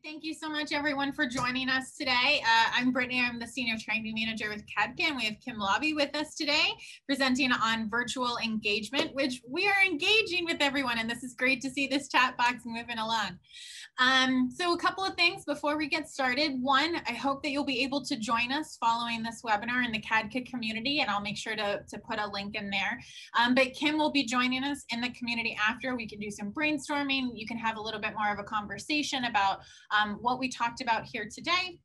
Thank you so much, everyone, for joining us today. I'm Brittany. I'm the Senior Training Manager with CADCA, and we have Kim Lobby with us today, presenting on virtual engagement, which we are engaging with everyone, and this is great to see this chat box moving along. So a couple of things before we get started. One, I hope that you'll be able to join us following this webinar in the CADCA community, and I'll make sure to put a link in there. But Kim will be joining us in the community after. We can do some brainstorming. You can have a little bit more of a conversation about what we talked about here today.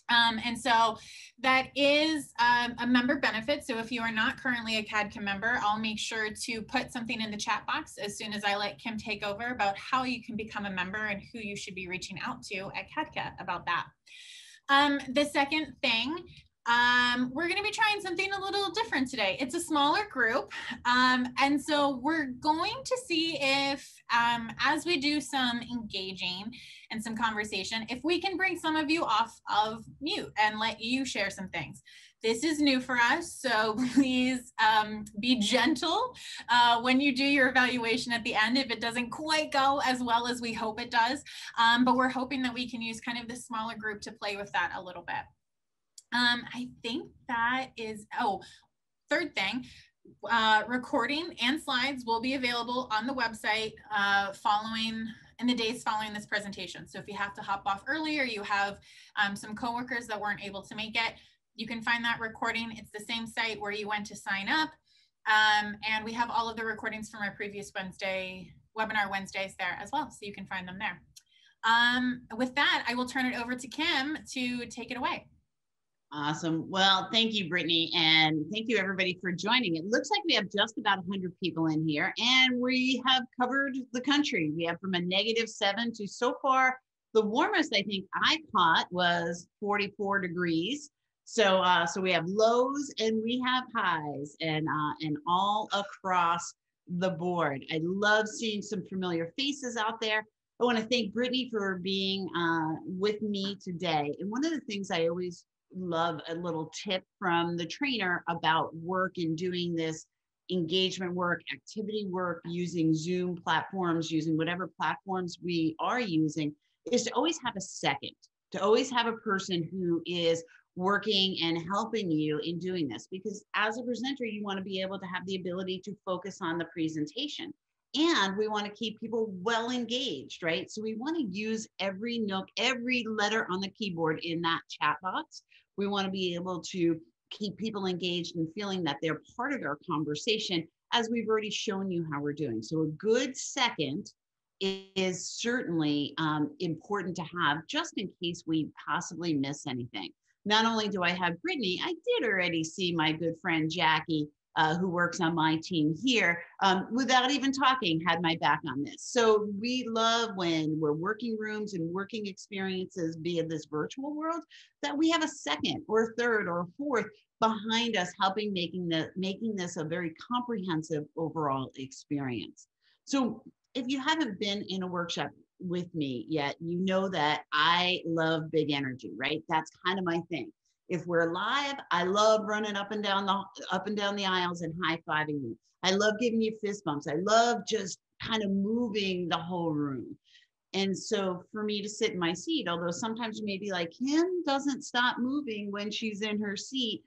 And so that is a member benefit. So if you are not currently a CADCA member, I'll make sure to put something in the chat box as soon as I let Kim take over about how you can become a member and who you should be reaching out to at CADCA about that. The second thing, we're going to be trying something a little different today. It's a smaller group. And so we're going to see if, as we do some engaging and some conversation, if we can bring some of you off of mute and let you share some things. This is new for us, so please be gentle when you do your evaluation at the end if it doesn't quite go as well as we hope it does. But we're hoping that we can use kind of this smaller group to play with that a little bit. I think that is, third thing, recording and slides will be available on the website in the days following this presentation. So if you have to hop off early or you have some coworkers that weren't able to make it, you can find that recording. It's the same site where you went to sign up. And we have all of the recordings from our previous webinar Wednesdays there as well. So you can find them there. With that, I will turn it over to Kim to take it away. Awesome. Well, thank you, Brittany, and thank you everybody for joining. It looks like we have just about 100 people in here, and we have covered the country. We have from a -7 to, so far, the warmest I think I caught was 44 degrees. So we have lows and we have highs, and all across the board. I love seeing some familiar faces out there. I want to thank Brittany for being with me today. And one of the things I always love a little tip from the trainer about work and doing this engagement work, activity work, using Zoom platforms, using whatever platforms we are using, is to always have a second, to always have a person who is working and helping you in doing this. Because as a presenter, you want to be able to have the ability to focus on the presentation. And we want to keep people well engaged, right? So we want to use every nook, every letter on the keyboard in that chat box. We want to be able to keep people engaged and feeling that they're part of our conversation, as we've already shown you how we're doing. So a good second is certainly important to have, just in case we possibly miss anything. Not only do I have Brittany, I did already see my good friend Jackie, who works on my team here, without even talking, had my back on this. So we love when we're working rooms and working experiences via this virtual world, that we have a second or a third or a fourth behind us, helping making this a very comprehensive overall experience. So if you haven't been in a workshop with me yet, you know that I love big energy, right? That's kind of my thing. If we're live, I love running up and down the aisles and high-fiving you. I love giving you fist bumps. I love just kind of moving the whole room. And so for me to sit in my seat, although sometimes you may be like, Kim doesn't stop moving when she's in her seat,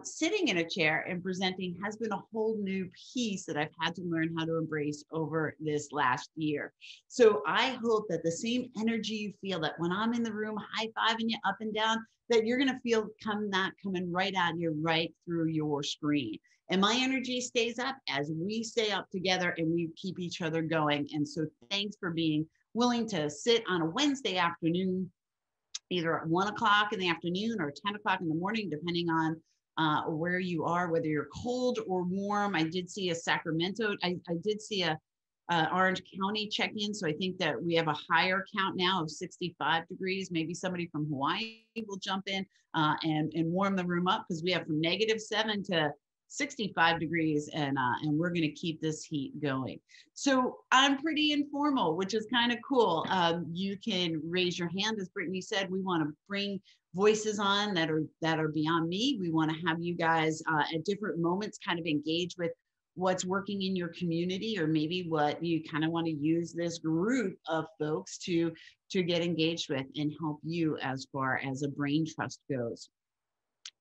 sitting in a chair and presenting has been a whole new piece that I've had to learn how to embrace over this last year. So I hope that the same energy you feel, that when I'm in the room high-fiving you up and down, that you're going to feel coming right at you, right through your screen. And my energy stays up as we stay up together and we keep each other going. And so thanks for being willing to sit on a Wednesday afternoon, either at 1 o'clock in the afternoon or 10 o'clock in the morning, depending on where you are, whether you're cold or warm. I did see a Sacramento, I did see a Orange County check-in. So I think that we have a higher count now of 65 degrees. Maybe somebody from Hawaii will jump in and warm the room up, because we have from -7 to 65 degrees, and we're going to keep this heat going. So I'm pretty informal, which is kind of cool. You can raise your hand. As Brittany said, we want to bring voices on that are beyond me. We want to have you guys at different moments kind of engage with what's working in your community, or maybe what you kind of want to use this group of folks to get engaged with and help you as far as a brain trust goes.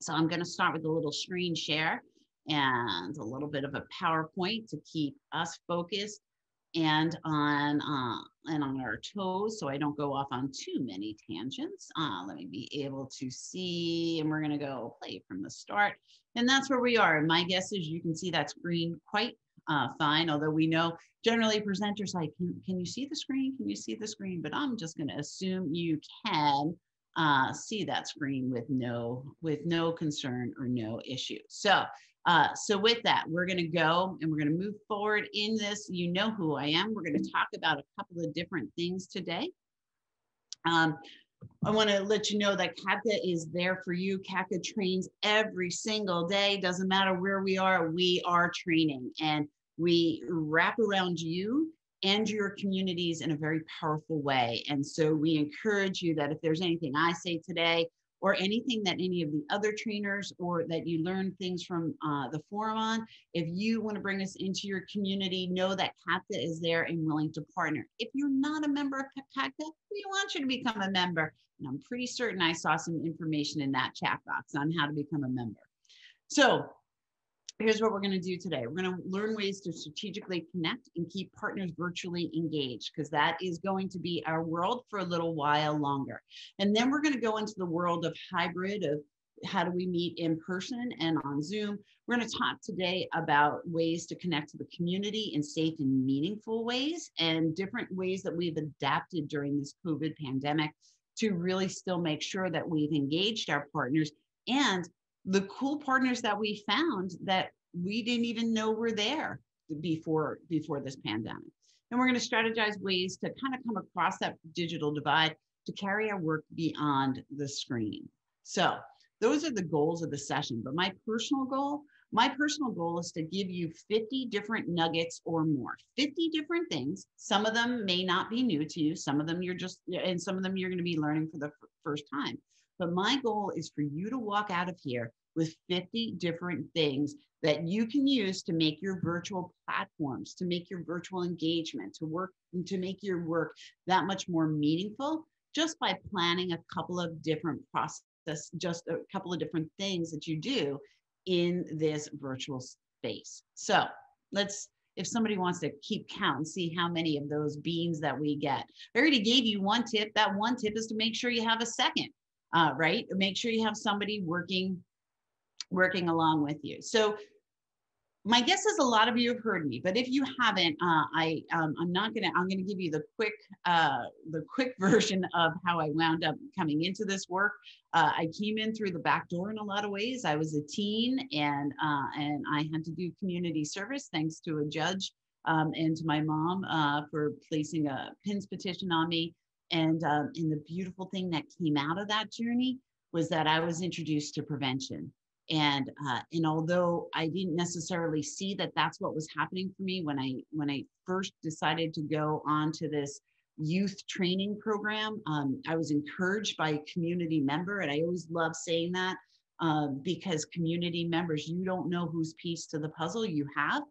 So I'm going to start with a little screen share and a little bit of a PowerPoint to keep us focused and on our toes, so I don't go off on too many tangents. Let me be able to see, and we're going to go play from the start. And that's where we are. And my guess is you can see that screen quite fine, although we know generally presenters like, can you see the screen? Can you see the screen? But I'm just going to assume you can see that screen with no concern or no issue. So with that, we're going to go and we're going to move forward in this. You know who I am. We're going to talk about a couple of different things today. I want to let you know that CAPCA is there for you. CAPCA trains every single day. Doesn't matter where we are training, and we wrap around you and your communities in a very powerful way. And so we encourage you that if there's anything I say today, or anything that any of the other trainers or that you learn things from the forum on, if you want to bring us into your community, know that CAPCA is there and willing to partner. If you're not a member of CAPCA, we want you to become a member. And I'm pretty certain I saw some information in that chat box on how to become a member. So here's what we're going to do today. We're going to learn ways to strategically connect and keep partners virtually engaged, because that is going to be our world for a little while longer. And then we're going to go into the world of hybrid, of how do we meet in person and on Zoom. We're going to talk today about ways to connect to the community in safe and meaningful ways, and different ways that we've adapted during this COVID pandemic to really still make sure that we've engaged our partners, and the cool partners that we found that we didn't even know were there before this pandemic. And we're going to strategize ways to kind of come across that digital divide to carry our work beyond the screen. So those are the goals of the session. But my personal goal is to give you 50 different nuggets or more, 50 different things. Some of them may not be new to you. Some of them and some of them you're going to be learning for the first time. But my goal is for you to walk out of here with 50 different things that you can use to make your virtual platforms, to make your virtual engagement, to make your work that much more meaningful, just by planning a couple of different just a couple of different things that you do in this virtual space. So if somebody wants to keep count and see how many of those beans that we get. I already gave you one tip. That one tip is to make sure you have a second. Right? Make sure you have somebody working along with you. So my guess is a lot of you have heard me, but if you haven't, I'm going to give you the quick version of how I wound up coming into this work. I came in through the back door in a lot of ways. I was a teen, and I had to do community service thanks to a judge and to my mom for placing a PINS petition on me. And the beautiful thing that came out of that journey was that I was introduced to prevention. And although I didn't necessarily see that that's what was happening for me when I first decided to go on to this youth training program, I was encouraged by a community member. And I always love saying that because community members, you don't know whose piece to the puzzle you have.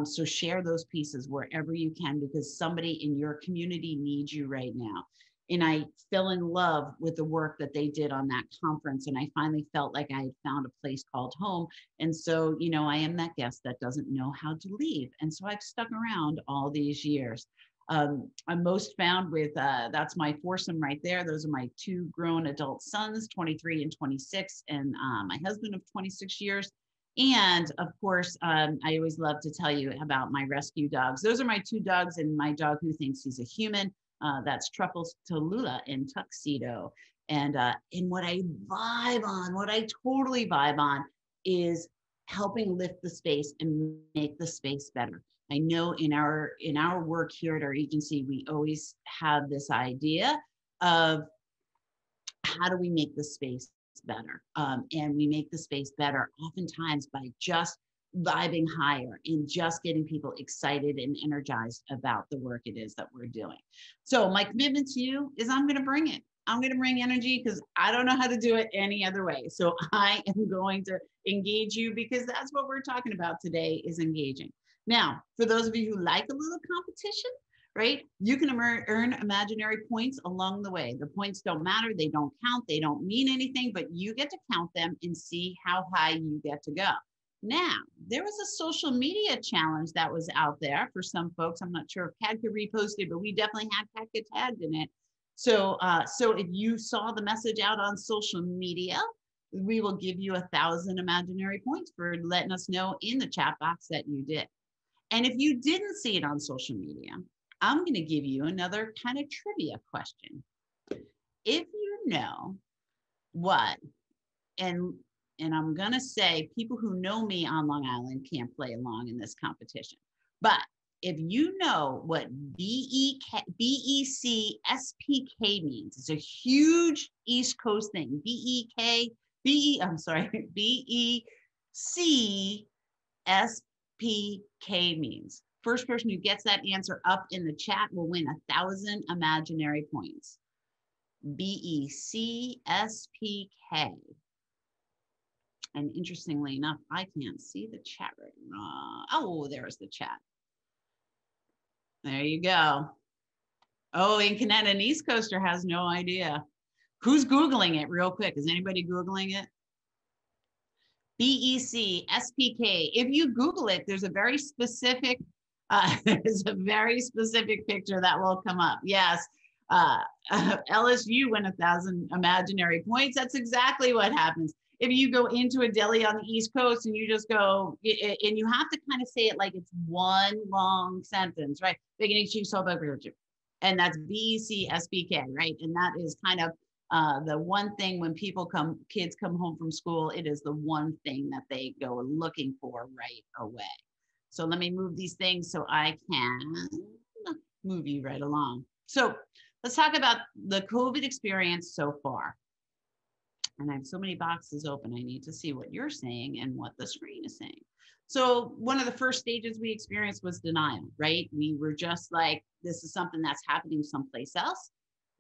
So share those pieces wherever you can, because somebody in your community needs you right now. And I fell in love with the work that they did on that conference. And I finally felt like I had found a place called home. And so, I am that guest that doesn't know how to leave. And so I've stuck around all these years. I'm most found with, that's my foursome right there. Those are my two grown adult sons, 23 and 26, and my husband of 26 years. And of course, I always love to tell you about my rescue dogs. Those are my two dogs, and my dog who thinks he's a human. That's Truffles Tallulah in Tuxedo. And what I totally vibe on is helping lift the space and make the space better. I know in our work here at our agency, we always have this idea of how do we make the space better? And we make the space better oftentimes by just vibing higher and just getting people excited and energized about the work it is that we're doing. So my commitment to you is I'm going to bring it. I'm going to bring energy because I don't know how to do it any other way. So I am going to engage you because that's what we're talking about today, is engaging. Now, for those of you who like a little competition, right, you can earn imaginary points along the way. The points don't matter. They don't count. They don't mean anything, but you get to count them and see how high you get to go. Now, there was a social media challenge that was out there for some folks. I'm not sure if Kat could repost it, but we definitely had Kat get tagged in it. So, so if you saw the message out on social media, we will give you 1,000 imaginary points for letting us know in the chat box that you did. And if you didn't see it on social media, I'm going to give you another kind of trivia question. If you know what, and I'm going to say people who know me on Long Island can't play along in this competition, but if you know what BECSPK means, it's a huge East Coast thing. BECSPK means. First person who gets that answer up in the chat will win 1,000 imaginary points. BECSPK. And interestingly enough, I can't see the chat right now. Oh, there's the chat. There you go. Oh, in Connecticut, an East Coaster has no idea. Who's Googling it real quick? Is anybody Googling it? BECSPK. If you Google it, there's a very specific picture that will come up. Yes. LSU win 1,000 imaginary points. That's exactly what happens. If you go into a deli on the East Coast and you just go, and you have to kind of say it like it's one long sentence, right? Beginning chief soul burger, and that's BECSPK, right? And that is kind of the one thing when kids come home from school, it is the one thing that they go looking for right away. So let me move these things so I can move you right along. So let's talk about the COVID experience so far. And I have so many boxes open. I need to see what you're saying and what the screen is saying. So one of the first stages we experienced was denial, right? We were just like, this is something that's happening someplace else,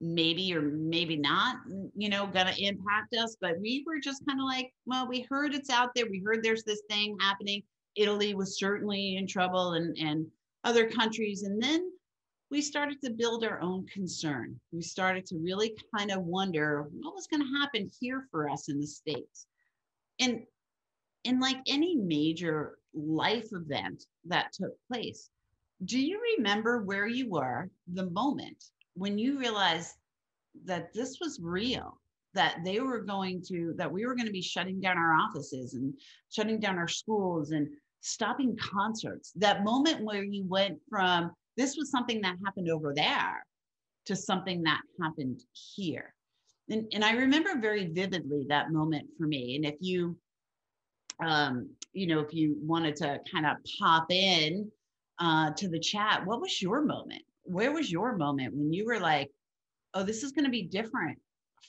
maybe or maybe not, gonna impact us. But we were just kind of like, well, we heard it's out there. We heard there's this thing happening. Italy was certainly in trouble and other countries. And then we started to build our own concern. We started to really kind of wonder what was going to happen here for us in the States. And like any major life event that took place, do you remember where you were the moment when you realized that this was real, that we were going to be shutting down our offices and shutting down our schools and stopping concerts? That moment where you went from, this was something that happened over there to something that happened here. And I remember very vividly that moment for me. And if you, if you wanted to kind of pop in to the chat, what was your moment? Where was your moment when you were like, oh, this is going to be different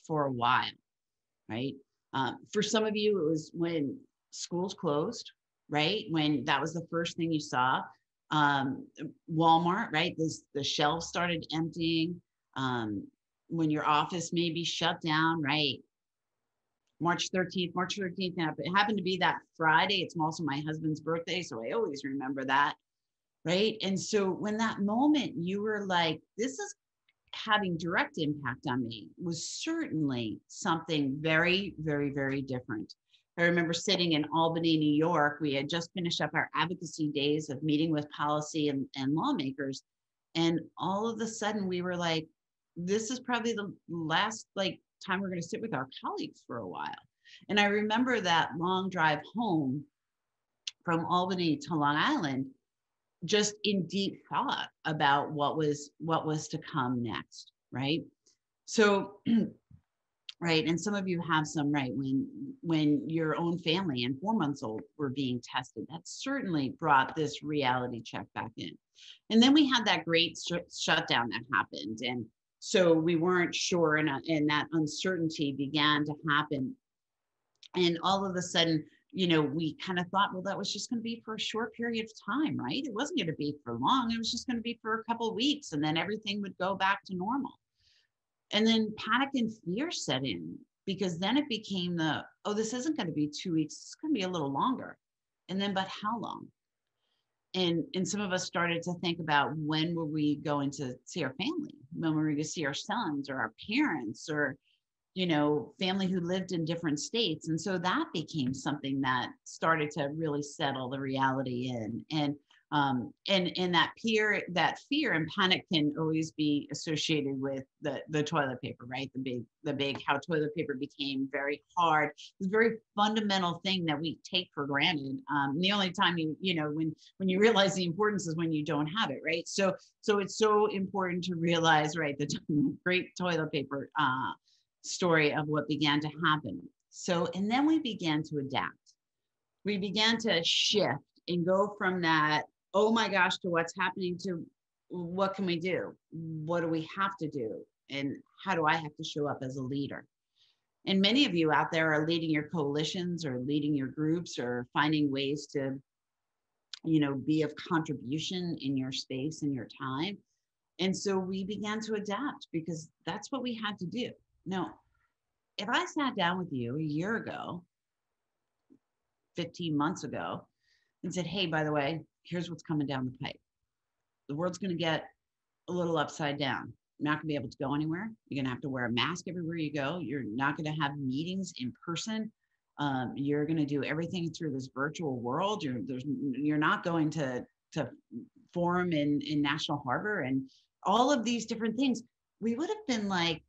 for a while, right? For some of you, it was when schools closed, right? When that was the first thing you saw. Walmart, right? The shelves started emptying. When your office may be shut down, right? March 13th, it happened to be that Friday. It's also my husband's birthday, so I always remember that, right? And so when that moment you were like, this is having direct impact on me, was certainly something very, very, very different. I remember sitting in Albany, New York. We had just finished up our advocacy days of meeting with policy and lawmakers. And all of a sudden we were like, this is probably the last time we're going to sit with our colleagues for a while. And I remember that long drive home from Albany to Long Island, just in deep thought about what was to come next, right? So right. And some of you have some, right, when your own family and 4 months old were being tested, that certainly brought this reality check back in. And then we had that great shutdown that happened. And so we weren't sure, and that uncertainty began to happen. And all of a sudden, we kind of thought, well, that was just going to be for a short period of time, right? It wasn't going to be for long. It was just going to be for a couple of weeks, and then everything would go back to normal. And then panic and fear set in, because then it became oh, this isn't going to be 2 weeks, it's going to be a little longer. And then, but how long? And some of us started to think about, when were we going to see our family? When were we going to see our sons or our parents, or, family who lived in different states? And so that became something that started to really settle the reality in. And that fear and panic can always be associated with the toilet paper, right? The big how toilet paper became very hard. It's a very fundamental thing that we take for granted. The only time when you realize the importance is when you don't have it, right? So it's so important to realize, right, the great toilet paper story of what began to happen. So, and then we began to adapt. We began to shift and go from that, oh my gosh, to what's happening, to what can we do? What do we have to do? And how do I have to show up as a leader? And many of you out there are leading your coalitions or leading your groups or finding ways to, be of contribution in your space and your time. And so we began to adapt, because that's what we had to do. Now, if I sat down with you a year ago, 15 months ago, and said, hey, by the way, here's what's coming down the pipe. The world's going to get a little upside down. You're not going to be able to go anywhere. You're going to have to wear a mask everywhere you go. You're not going to have meetings in person. You're going to do everything through this virtual world. You're not going to forum in National Harbor and all of these different things. We would have been like,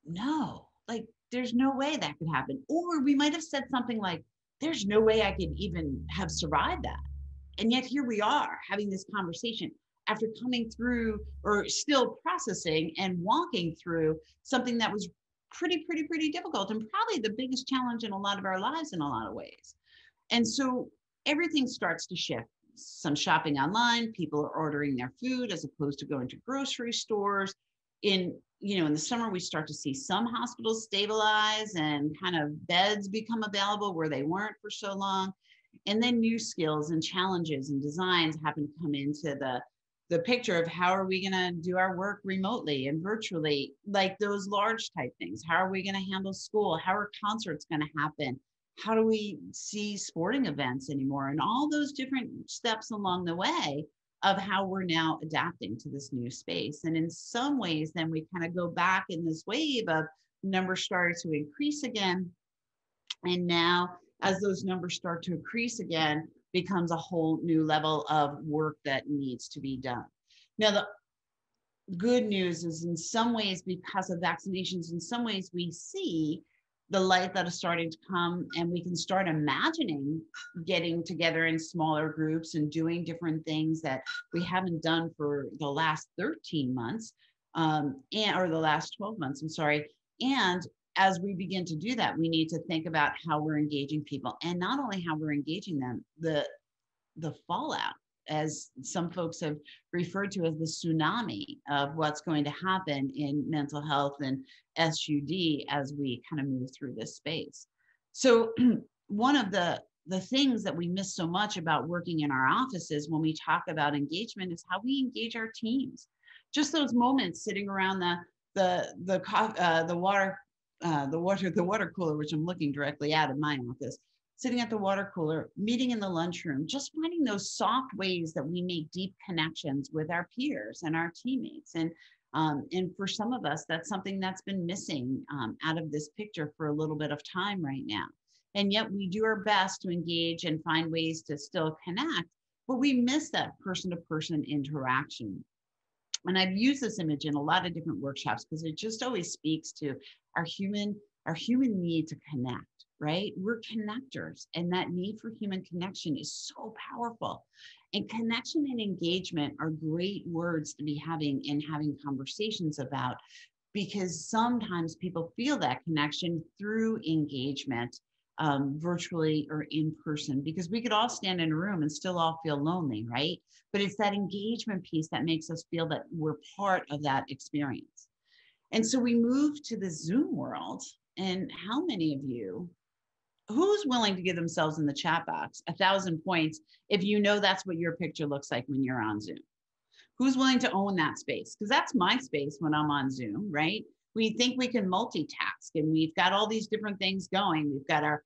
no, like there's no way that could happen. Or we might have said something like, there's no way I could even have survived that. And yet here we are having this conversation after coming through, or still processing and walking through something that was pretty difficult, and probably the biggest challenge in a lot of our lives in a lot of ways. And so everything starts to shift. Some shopping online, people are ordering their food as opposed to going to grocery stores. In the summer, we start to see some hospitals stabilize and kind of beds become available where they weren't for so long. And then new skills and challenges and designs happen to come into the picture of how are we going to do our work remotely and virtually, like those large type things. How are we going to handle school? How are concerts going to happen? How do we see sporting events anymore? And all those different steps along the way of how we're now adapting to this new space. And in some ways, then we kind of go back in this wave of numbers started to increase again. And now, as those numbers start to increase again, becomes a whole new level of work that needs to be done. Now, the good news is, in some ways, because of vaccinations, in some ways we see the light that is starting to come, and we can start imagining getting together in smaller groups and doing different things that we haven't done for the last 13 months, or the last 12 months, I'm sorry. And as we begin to do that, we need to think about how we're engaging people, and not only how we're engaging them, the fallout, as some folks have referred to as the tsunami of what's going to happen in mental health and SUD as we kind of move through this space. So one of the things that we miss so much about working in our offices when we talk about engagement is how we engage our teams. Just those moments sitting around the water cooler, which I'm looking directly at in my office, sitting at the water cooler, meeting in the lunchroom, just finding those soft ways that we make deep connections with our peers and our teammates. And for some of us, that's something that's been missing out of this picture for a little bit of time right now. And yet we do our best to engage and find ways to still connect, but we miss that person-to-person interaction. And I've used this image in a lot of different workshops because it just always speaks to our human need to connect, right? We're connectors, and that need for human connection is so powerful. And connection and engagement are great words to be having conversations about, because sometimes people feel that connection through engagement, virtually or in person, because we could all stand in a room and still all feel lonely, right? But it's that engagement piece that makes us feel that we're part of that experience. And so we move to the Zoom world. And how many of you, who's willing to give themselves in the chat box 1,000 points if you know that's what your picture looks like when you're on Zoom? Who's willing to own that space? Because that's my space when I'm on Zoom, right? We think we can multitask, and we've got all these different things going. We've got our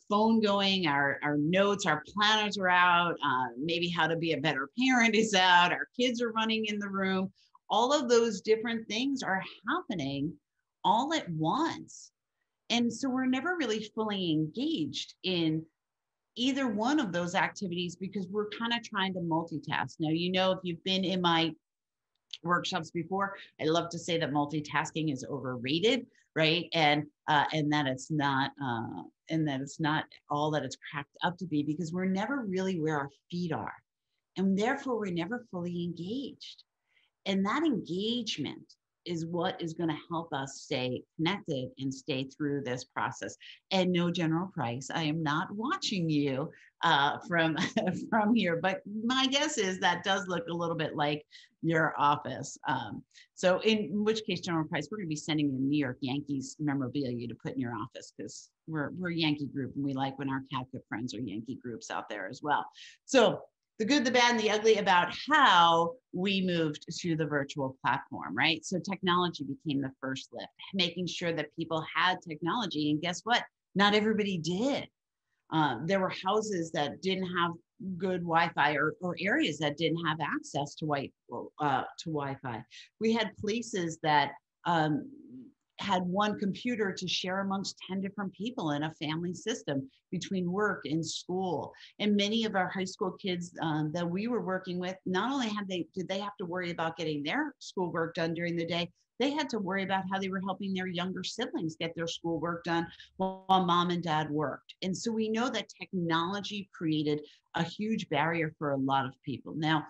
phone going, our notes, our planners are out, maybe how to be a better parent is out, our kids are running in the room. All of those different things are happening all at once. And so we're never really fully engaged in either one of those activities because we're kind of trying to multitask. Now, you know, if you've been in my workshops before, I love to say that multitasking is overrated, right? And that it's not all that it's cracked up to be, because we're never really where our feet are, and therefore we're never fully engaged. And that engagement is what is going to help us stay connected and stay through this process. And no, General Price, I am not watching you from here, but my guess is that does look a little bit like your office. So in which case, General Price, we're going to be sending you New York Yankees memorabilia to put in your office, because we're a Yankee group, and we like when our Catholic friends are Yankee groups out there as well. So the good, the bad, and the ugly about how we moved to the virtual platform, right? So technology became the first lift, making sure that people had technology. And guess what? Not everybody did. There were houses that didn't have good Wi-Fi, or areas that didn't have access to Wi-Fi. We had places that had one computer to share amongst 10 different people in a family system between work and school. And many of our high school kids that we were working with, not only did they have to worry about getting their schoolwork done during the day, they had to worry about how they were helping their younger siblings get their schoolwork done while mom and dad worked. And so we know that technology created a huge barrier for a lot of people. Now,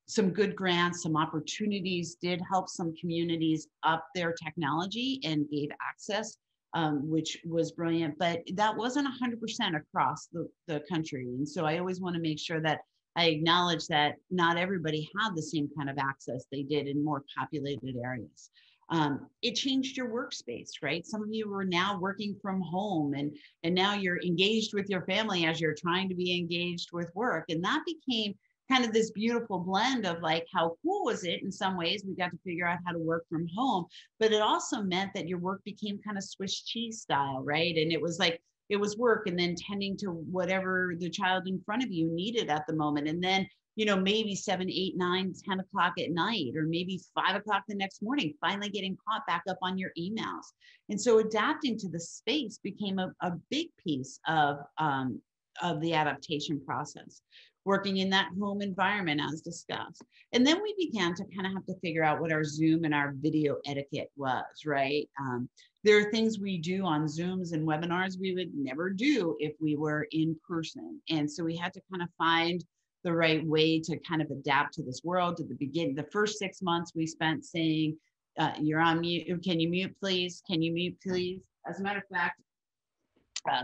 some good grants, some opportunities did help some communities up their technology and gave access, which was brilliant, but that wasn't 100% across the country. And so I always want to make sure that I acknowledge that not everybody had the same kind of access they did in more populated areas. It changed your workspace, right? Some of you are now working from home, and now you're engaged with your family as you're trying to be engaged with work. And that became kind of this beautiful blend of like, how cool was it? In some ways, we got to figure out how to work from home, but it also meant that your work became kind of Swiss cheese style, right? And it was like, it was work and then tending to whatever the child in front of you needed at the moment. And then, you know, maybe 7, 8, 9, 10 o'clock at night, or maybe 5 o'clock the next morning, finally getting caught back up on your emails. And so adapting to the space became a big piece of the adaptation process, working in that home environment as discussed. And then we began to kind of have to figure out what our Zoom and our video etiquette was, right? There are things we do on Zooms and webinars we would never do if we were in person. And so we had to kind of find the right way to kind of adapt to this world. At the beginning, the first 6 months we spent saying, you're on mute, can you mute please? Can you mute please? As a matter of fact,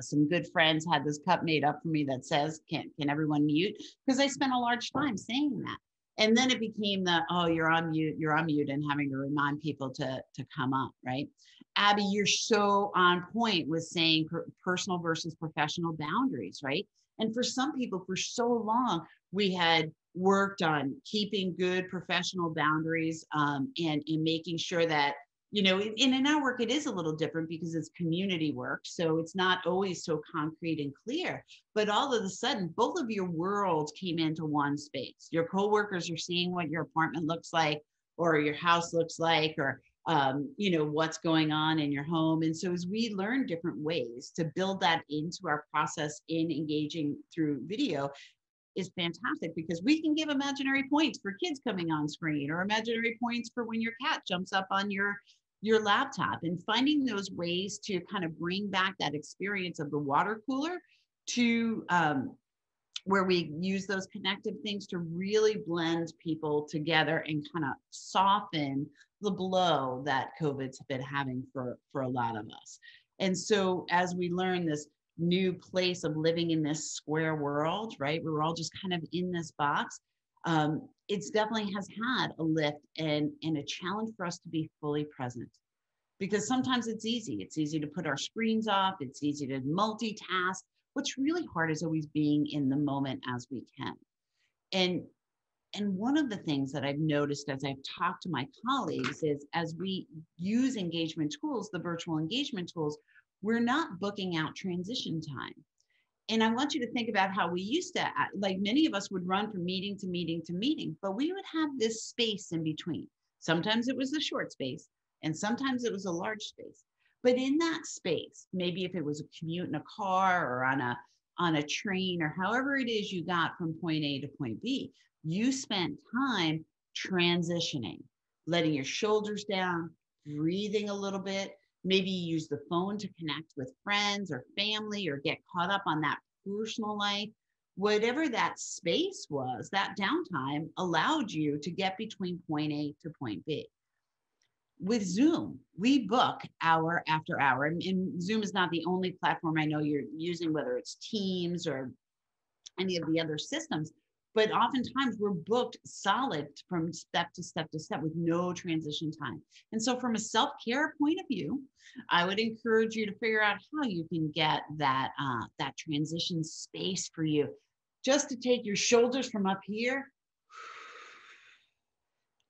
some good friends had this cup made up for me that says, can everyone mute? Because I spent a large time saying that. And then it became the, oh, you're on mute, and having to remind people to come up, right? Abby, you're so on point with saying personal versus professional boundaries, right? And for some people, for so long, we had worked on keeping good professional boundaries and making sure that, you know, in our work, it is a little different because it's community work. So it's not always so concrete and clear, but all of a sudden, both of your worlds came into one space. Your coworkers are seeing what your apartment looks like, or your house looks like, or, you know, what's going on in your home. And so as we learn different ways to build that into our process in engaging through video, is fantastic, because we can give imaginary points for kids coming on screen, or imaginary points for when your cat jumps up on your laptop, and finding those ways to kind of bring back that experience of the water cooler to where we use those connective things to really blend people together and kind of soften the blow that COVID's been having for a lot of us. And so as we learn this new place of living in this square world, right, we're all just kind of in this box, it's definitely has had a lift and a challenge for us to be fully present, because sometimes it's easy to put our screens off, it's easy to multitask. What's really hard is always being in the moment as we can. And And one of the things that I've noticed as I've talked to my colleagues is as we use engagement tools, the virtual engagement tools, we're not booking out transition time. And I want you to think about how we used to, like many of us would run from meeting to meeting to meeting, but we would have this space in between. Sometimes it was a short space and sometimes it was a large space. But in that space, maybe if it was a commute in a car or on a train or however it is you got from point A to point B, you spent time transitioning, letting your shoulders down, breathing a little bit. Maybe you use the phone to connect with friends or family or get caught up on that personal life. Whatever that space was, that downtime allowed you to get between point A to point B. With Zoom, we book hour after hour. And Zoom is not the only platform I know you're using, whether it's Teams or any of the other systems. But oftentimes we're booked solid from step to step to step with no transition time. And so from a self-care point of view, I would encourage you to figure out how you can get that, that transition space for you. Just to take your shoulders from up here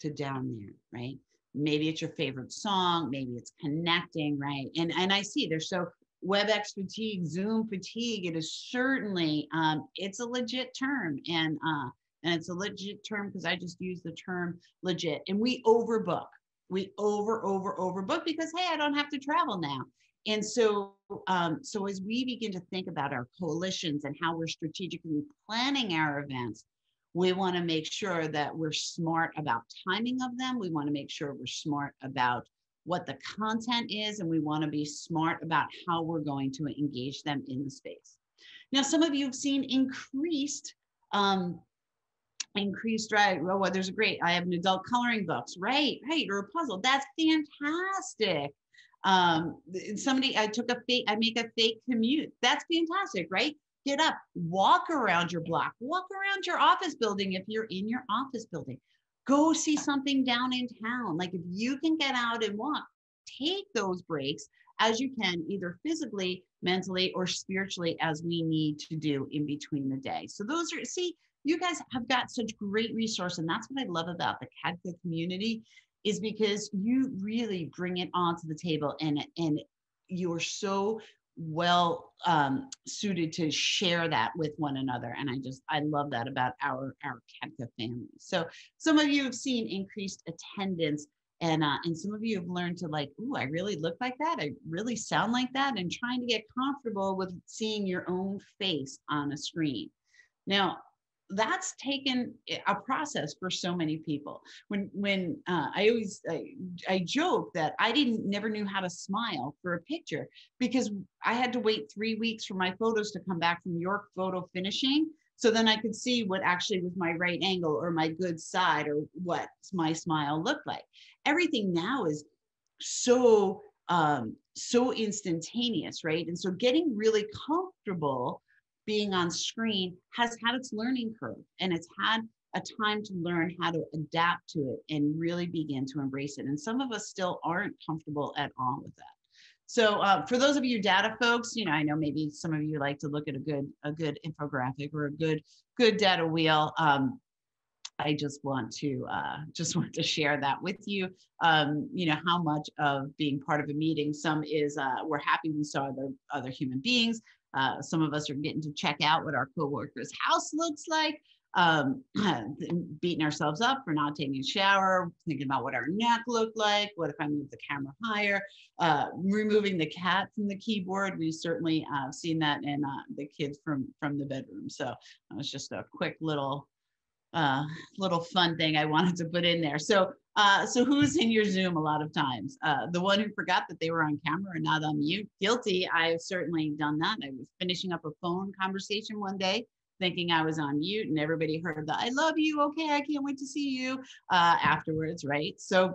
to down there, right? Maybe it's your favorite song, maybe it's connecting, right? And I see there's so WebEx fatigue, Zoom fatigue, it is certainly, it's a legit term. And it's a legit term because I just use the term legit. And we overbook. We overbook because, hey, I don't have to travel now. And so, so as we begin to think about our coalitions and how we're strategically planning our events, we want to make sure that we're smart about timing of them. We want to make sure we're smart about what the content is, and we want to be smart about how we're going to engage them in the space. Now, some of you have seen increased, right? Well, there's a great, I have an adult coloring books, right, or a puzzle. That's fantastic. Somebody, I make a fake commute. That's fantastic, right? Get up, walk around your block, walk around your office building if you're in your office building. Go see something down in town. Like if you can get out and walk, take those breaks as you can, either physically, mentally, or spiritually as we need to do in between the day. So those are, see, you guys have got such great resource. And that's what I love about the CADCA community is because you really bring it onto the table and you're so well suited to share that with one another. And I love that about our CADCA family. So some of you have seen increased attendance and some of you have learned to like, ooh, I really look like that. I really sound like that, and trying to get comfortable with seeing your own face on a screen. Now, that's taken a process for so many people. When I joke that I never knew how to smile for a picture because I had to wait 3 weeks for my photos to come back from York Photo Finishing. So then I could see what actually was my right angle or my good side or what my smile looked like. Everything now is so instantaneous, right? And so getting really comfortable being on screen has had its learning curve, and it's had a time to learn how to adapt to it and really begin to embrace it. And some of us still aren't comfortable at all with that. So for those of you data folks, you know, I know maybe some of you like to look at a good infographic or a good data wheel. I just want to share that with you. You know, how much of being part of a meeting, some is we're happy we saw the other human beings. Some of us are getting to check out what our coworkers' house looks like, beating ourselves up for not taking a shower, thinking about what our neck looked like. What if I move the camera higher? Removing the cat from the keyboard. We've certainly seen that in the kids from the bedroom. So it was just a quick little fun thing I wanted to put in there. So who's in your Zoom a lot of times? The one who forgot that they were on camera and not on mute? Guilty. I've certainly done that. I was finishing up a phone conversation one day thinking I was on mute, and everybody heard the "I love you, okay, I can't wait to see you" afterwards, right? So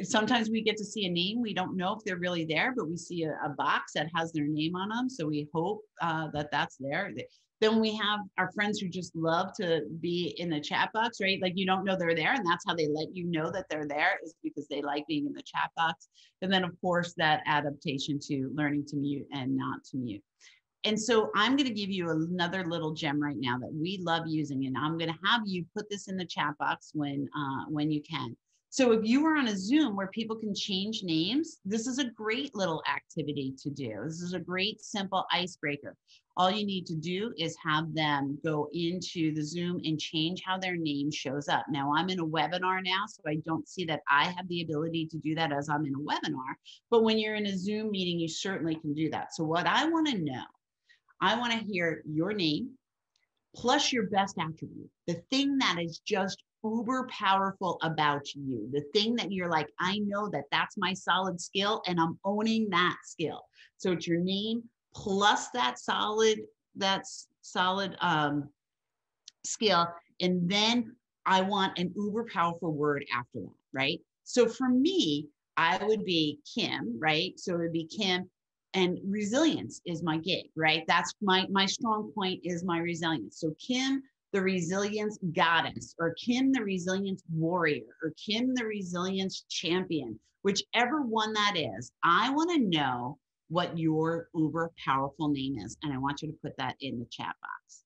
sometimes we get to see a name. We don't know if they're really there, but we see a box that has their name on them. So we hope that that's there. Then we have our friends who just love to be in the chat box, right? Like you don't know they're there, and that's how they let you know that they're there, is because they like being in the chat box. And then of course that adaptation to learning to mute and not to mute. And so I'm going to give you another little gem right now that we love using, and I'm going to have you put this in the chat box when you can. So if you are on a Zoom where people can change names, this is a great little activity to do. This is a great simple icebreaker. All you need to do is have them go into the Zoom and change how their name shows up. Now I'm in a webinar now, so I don't see that I have the ability to do that as I'm in a webinar, but when you're in a Zoom meeting, you certainly can do that. So what I want to know, I want to hear your name plus your best attribute, the thing that is just uber powerful about you, the thing that you're like, I know that that's my solid skill and I'm owning that skill. So it's your name plus that solid skill. And then I want an uber powerful word after that, right? So for me, I would be Kim, right? So it would be Kim, and resilience is my gig, right? That's my strong point is my resilience. So Kim, the resilience goddess, or Kim, the resilience warrior, or Kim, the resilience champion, whichever one that is, I want to know what your uber powerful name is. And I want you to put that in the chat box.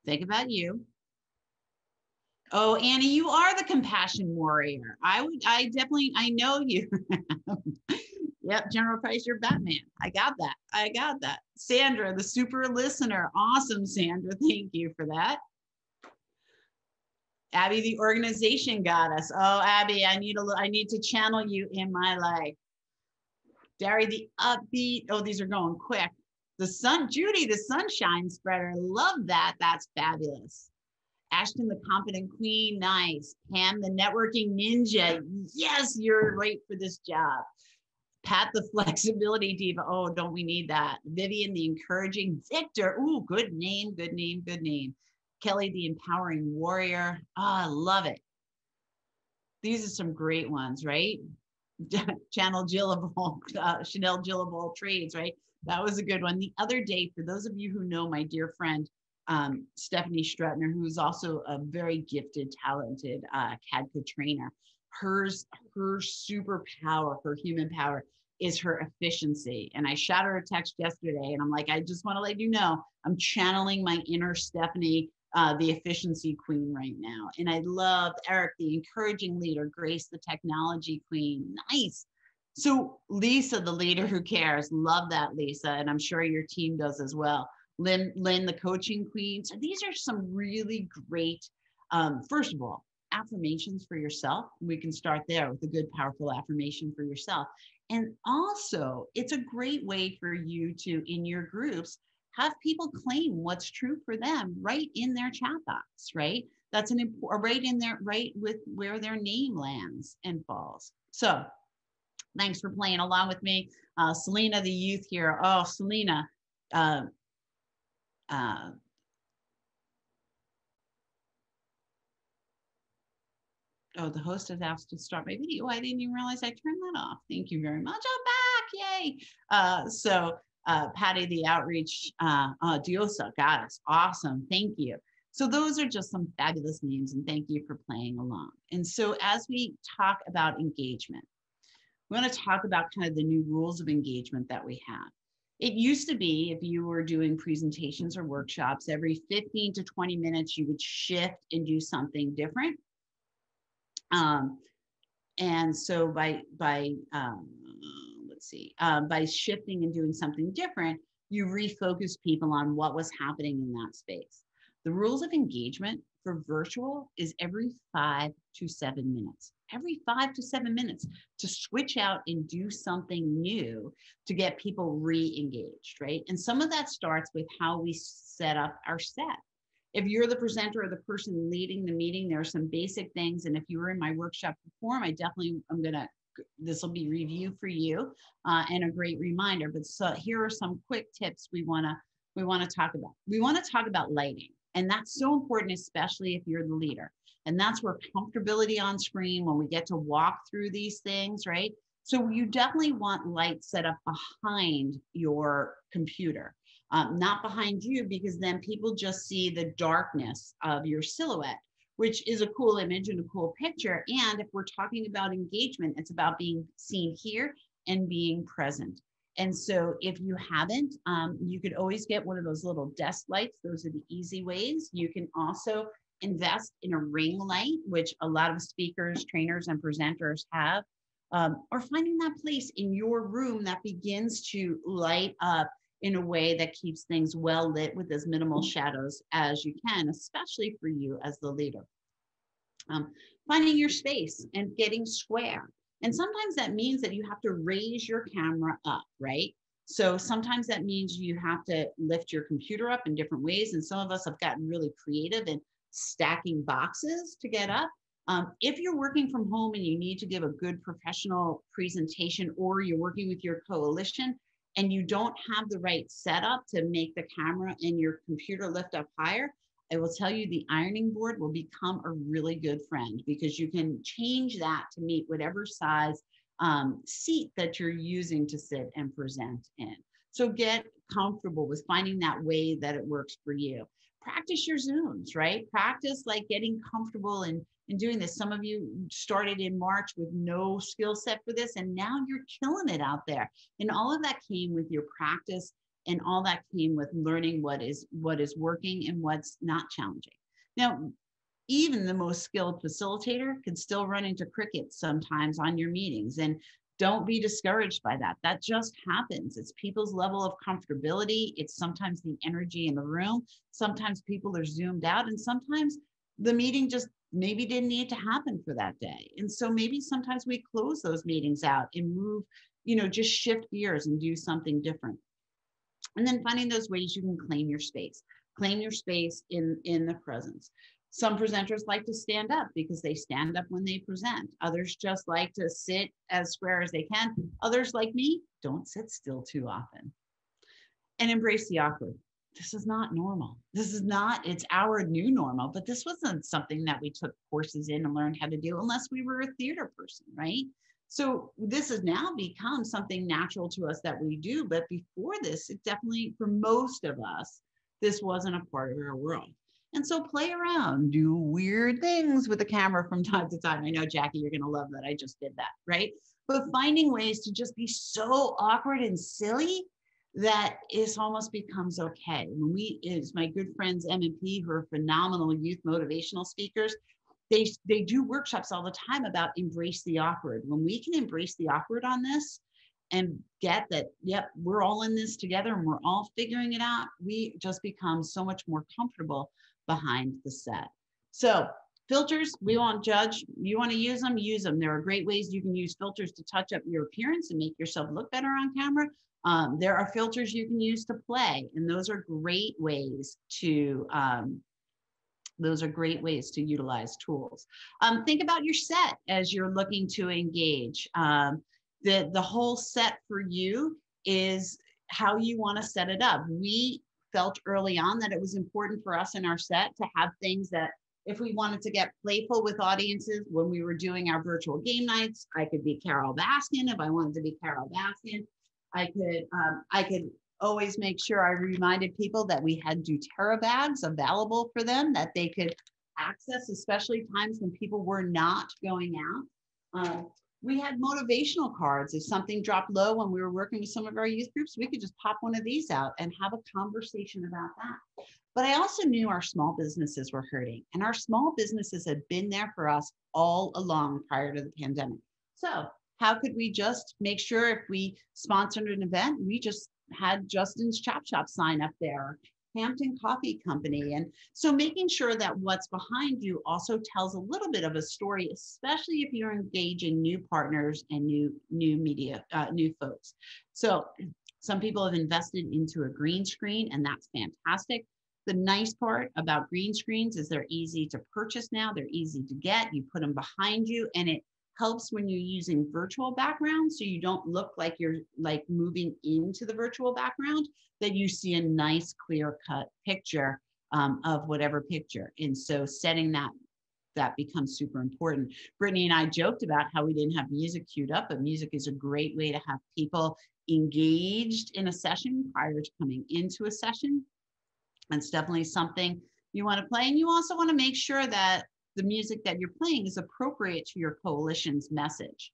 Think about you. Oh, Annie, you are the compassion warrior. I know you. Yep, General Price, you're Batman. I got that. Sandra, the super listener. Awesome, Sandra. Thank you for that. Abby, the organization goddess. Oh, Abby, I need to channel you in my life. Dari, the upbeat. Oh, these are going quick. Judy, the sunshine spreader. Love that. That's fabulous. Ashton, the confident queen. Nice. Pam, the networking ninja. Yes, you're right for this job. Pat, the flexibility diva. Oh, don't we need that? Vivian, the encouraging victor. Ooh, good name. Kelly, the empowering warrior. Oh, I love it. These are some great ones, right? Chanel Jill of all, Chanel Jill of all trades, right? That was a good one. The other day, for those of you who know my dear friend, Stephanie Strutner, who's also a very gifted, talented CADCO trainer, her superpower, her human power is her efficiency. And I shot her a text yesterday and I'm like, I just want to let you know, I'm channeling my inner Stephanie, the efficiency queen right now. And I love Eric, the encouraging leader, Grace, the technology queen. Nice. So Lisa, the leader who cares. Love that, Lisa. And I'm sure your team does as well. Lynn, the coaching queen. So these are some really great, first of all, affirmations for yourself. We can start there with a good, powerful affirmation for yourself. And also, it's a great way for you to, in your groups, have people claim what's true for them right in their chat box, right? That's an important, right in there, right with where their name lands and falls. So thanks for playing along with me. Selena, the youth here. Oh, Selena. Oh, the host has asked to start my video. I didn't even realize I turned that off. Thank you very much. I'm back. Yay. Patty, the outreach, Diosa, goddess. Awesome. Thank you. So those are just some fabulous names, and thank you for playing along. And so as we talk about engagement, we want to talk about kind of the new rules of engagement that we have. It used to be, if you were doing presentations or workshops, every 15 to 20 minutes, you would shift and do something different. And so by shifting and doing something different, you refocus people on what was happening in that space. The rules of engagement for virtual is every 5 to 7 minutes. Every 5 to 7 minutes to switch out and do something new to get people re-engaged, right? And some of that starts with how we set up our set. If you're the presenter or the person leading the meeting, there are some basic things. And if you were in my workshop before, this will be review for you and a great reminder. But so here are some quick tips we want to talk about. We want to talk about lighting. And that's so important, especially if you're the leader. And that's where comfortability on screen, when we get to walk through these things, right? So you definitely want lights set up behind your computer. Not behind you, because then people just see the darkness of your silhouette, which is a cool image and a cool picture. And if we're talking about engagement, it's about being seen here and being present. And so if you haven't, you could always get one of those little desk lights. Those are the easy ways. You can also invest in a ring light, which a lot of speakers, trainers, and presenters have, or finding that place in your room that begins to light up in a way that keeps things well lit with as minimal shadows as you can, especially for you as the leader. Finding your space and getting square. And sometimes that means that you have to raise your camera up, right? So sometimes that means you have to lift your computer up in different ways. And some of us have gotten really creative in stacking boxes to get up. If you're working from home and you need to give a good professional presentation, or you're working with your coalition and you don't have the right setup to make the camera and your computer lift up higher, I will tell you the ironing board will become a really good friend, because you can change that to meet whatever size seat that you're using to sit and present in. So get comfortable with finding that way that it works for you. Practice your Zooms, right? Practice like getting comfortable in doing this. Some of you started in March with no skill set for this, and now you're killing it out there. And all of that came with your practice, and all that came with learning what is working and what's not challenging. Now, even the most skilled facilitator can still run into crickets sometimes on your meetings, and don't be discouraged by that. That just happens. It's people's level of comfortability. It's sometimes the energy in the room. Sometimes people are zoomed out, and sometimes the meeting just maybe didn't need to happen for that day. And so maybe sometimes we close those meetings out and move, just shift gears and do something different. And then finding those ways you can claim your space in the presence. Some presenters like to stand up because they stand up when they present. Others just like to sit as square as they can. Others, like me, don't sit still too often. And embrace the awkward. This is not normal. It's our new normal, but this wasn't something that we took courses in and learned how to do unless we were a theater person, right? So this has now become something natural to us that we do. But before this, it definitely, for most of us, this wasn't a part of our world. And so play around, do weird things with the camera from time to time. I know, Jackie, you're going to love that I just did that, right? But finding ways to just be so awkward and silly that it almost becomes okay. It's my good friends, M and P, who are phenomenal youth motivational speakers. They do workshops all the time about embrace the awkward. When we can embrace the awkward on this and get that, yep, we're all in this together and we're all figuring it out, we just become so much more comfortable behind the set. So filters, we won't judge. You want to use them, use them. There are great ways you can use filters to touch up your appearance and make yourself look better on camera. There are filters you can use to play, and those are great ways to utilize tools. Think about your set as you're looking to engage. The whole set for you is how you want to set it up. We felt early on that it was important for us in our set to have things that, if we wanted to get playful with audiences when we were doing our virtual game nights, I could be Carol Baskin. If I wanted to be Carol Baskin, I could always make sure I reminded people that we had doTERRA bags available for them that they could access, especially times when people were not going out. We had motivational cards. If something dropped low when we were working with some of our youth groups, we could just pop one of these out and have a conversation about that. But I also knew our small businesses were hurting, and our small businesses had been there for us all along prior to the pandemic. So how could we just make sure, if we sponsored an event, we just had Justin's Chop Shop sign up there, Hampton Coffee Company. And so making sure that what's behind you also tells a little bit of a story, especially if you're engaging new partners and new media, new folks. So some people have invested into a green screen, and that's fantastic. The nice part about green screens is they're easy to purchase now. They're easy to get. You put them behind you, and it helps when you're using virtual backgrounds, so you don't look like you're like moving into the virtual background, that you see a nice clear cut picture of whatever picture. And so setting that becomes super important. Brittany and I joked about how we didn't have music queued up, but music is a great way to have people engaged in a session prior to coming into a session. That's definitely something you want to play. And you also want to make sure that the music that you're playing is appropriate to your coalition's message.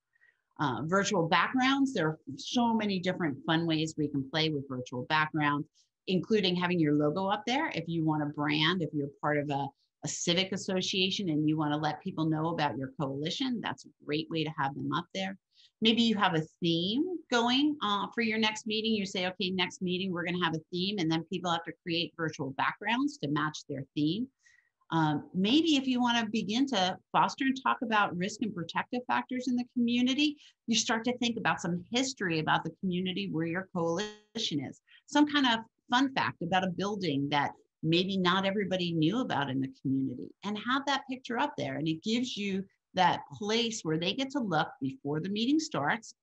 Virtual backgrounds. There are so many different fun ways we can play with virtual backgrounds, including having your logo up there. If you want to brand, if you're part of a civic association and you want to let people know about your coalition, that's a great way to have them up there. Maybe you have a theme going for your next meeting. You say, okay, next meeting, we're going to have a theme, and then people have to create virtual backgrounds to match their theme. Maybe if you want to begin to foster and talk about risk and protective factors in the community, you start to think about some history about the community where your coalition is. Some kind of fun fact about a building that maybe not everybody knew about in the community, and have that picture up there. And it gives you that place where they get to look before the meeting starts.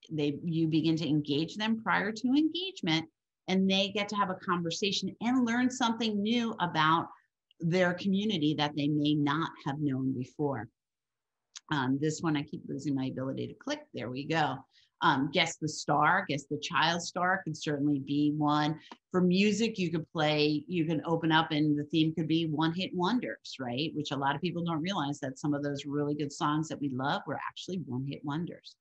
You begin to engage them prior to engagement, and they get to have a conversation and learn something new about their community that they may not have known before. This one, I keep losing my ability to click. There we go. Guess the star, guess the child star could certainly be one. For music, you could play, you can open up and the theme could be one-hit wonders, right? Which a lot of people don't realize that some of those really good songs that we love were actually one-hit wonders.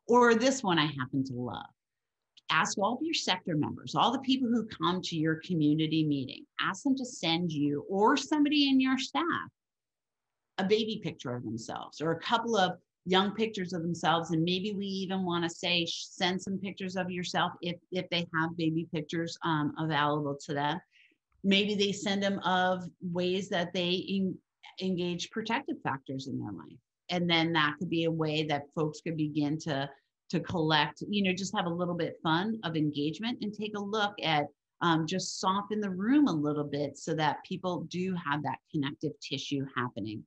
Or this one I happen to love. Ask all of your sector members, all the people who come to your community meeting, ask them to send you or somebody in your staff a baby picture of themselves or a couple of young pictures of themselves. And maybe we even want to say, send some pictures of yourself if they have baby pictures available to them. Maybe they send them of ways that they engage protective factors in their life. And then that could be a way that folks could begin to collect, just have a little bit fun of engagement and take a look at just soften the room a little bit so that people do have that connective tissue happening.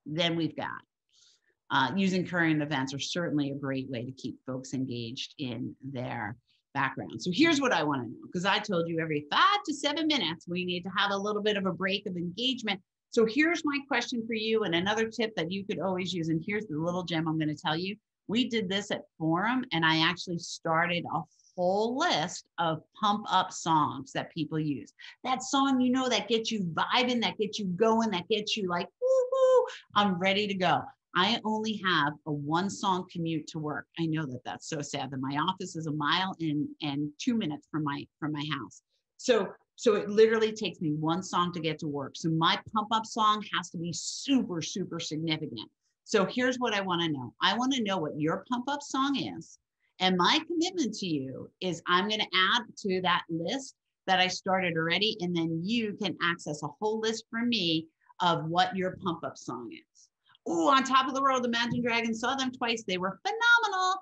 Then we've got using current events are certainly a great way to keep folks engaged in their background. So here's what I want to know, because I told you every 5 to 7 minutes, we need to have a little bit of a break of engagement. So here's my question for you, and another tip that you could always use. And here's the little gem I'm going to tell you. We did this at Forum, and I actually started a whole list of pump up songs that people use. That song, that gets you vibing, that gets you going, that gets you like, woo, I'm ready to go. I only have a 1-song commute to work. I know that that's so sad that my office is a mile and 2 minutes from my house. So it literally takes me 1 song to get to work. So my pump up song has to be super, super significant. So here's what I want to know. I want to know what your pump up song is. And my commitment to you is I'm going to add to that list that I started already. And then you can access a whole list from me of what your pump up song is. Oh, On Top of the World, Imagine Dragons, saw them twice. They were phenomenal.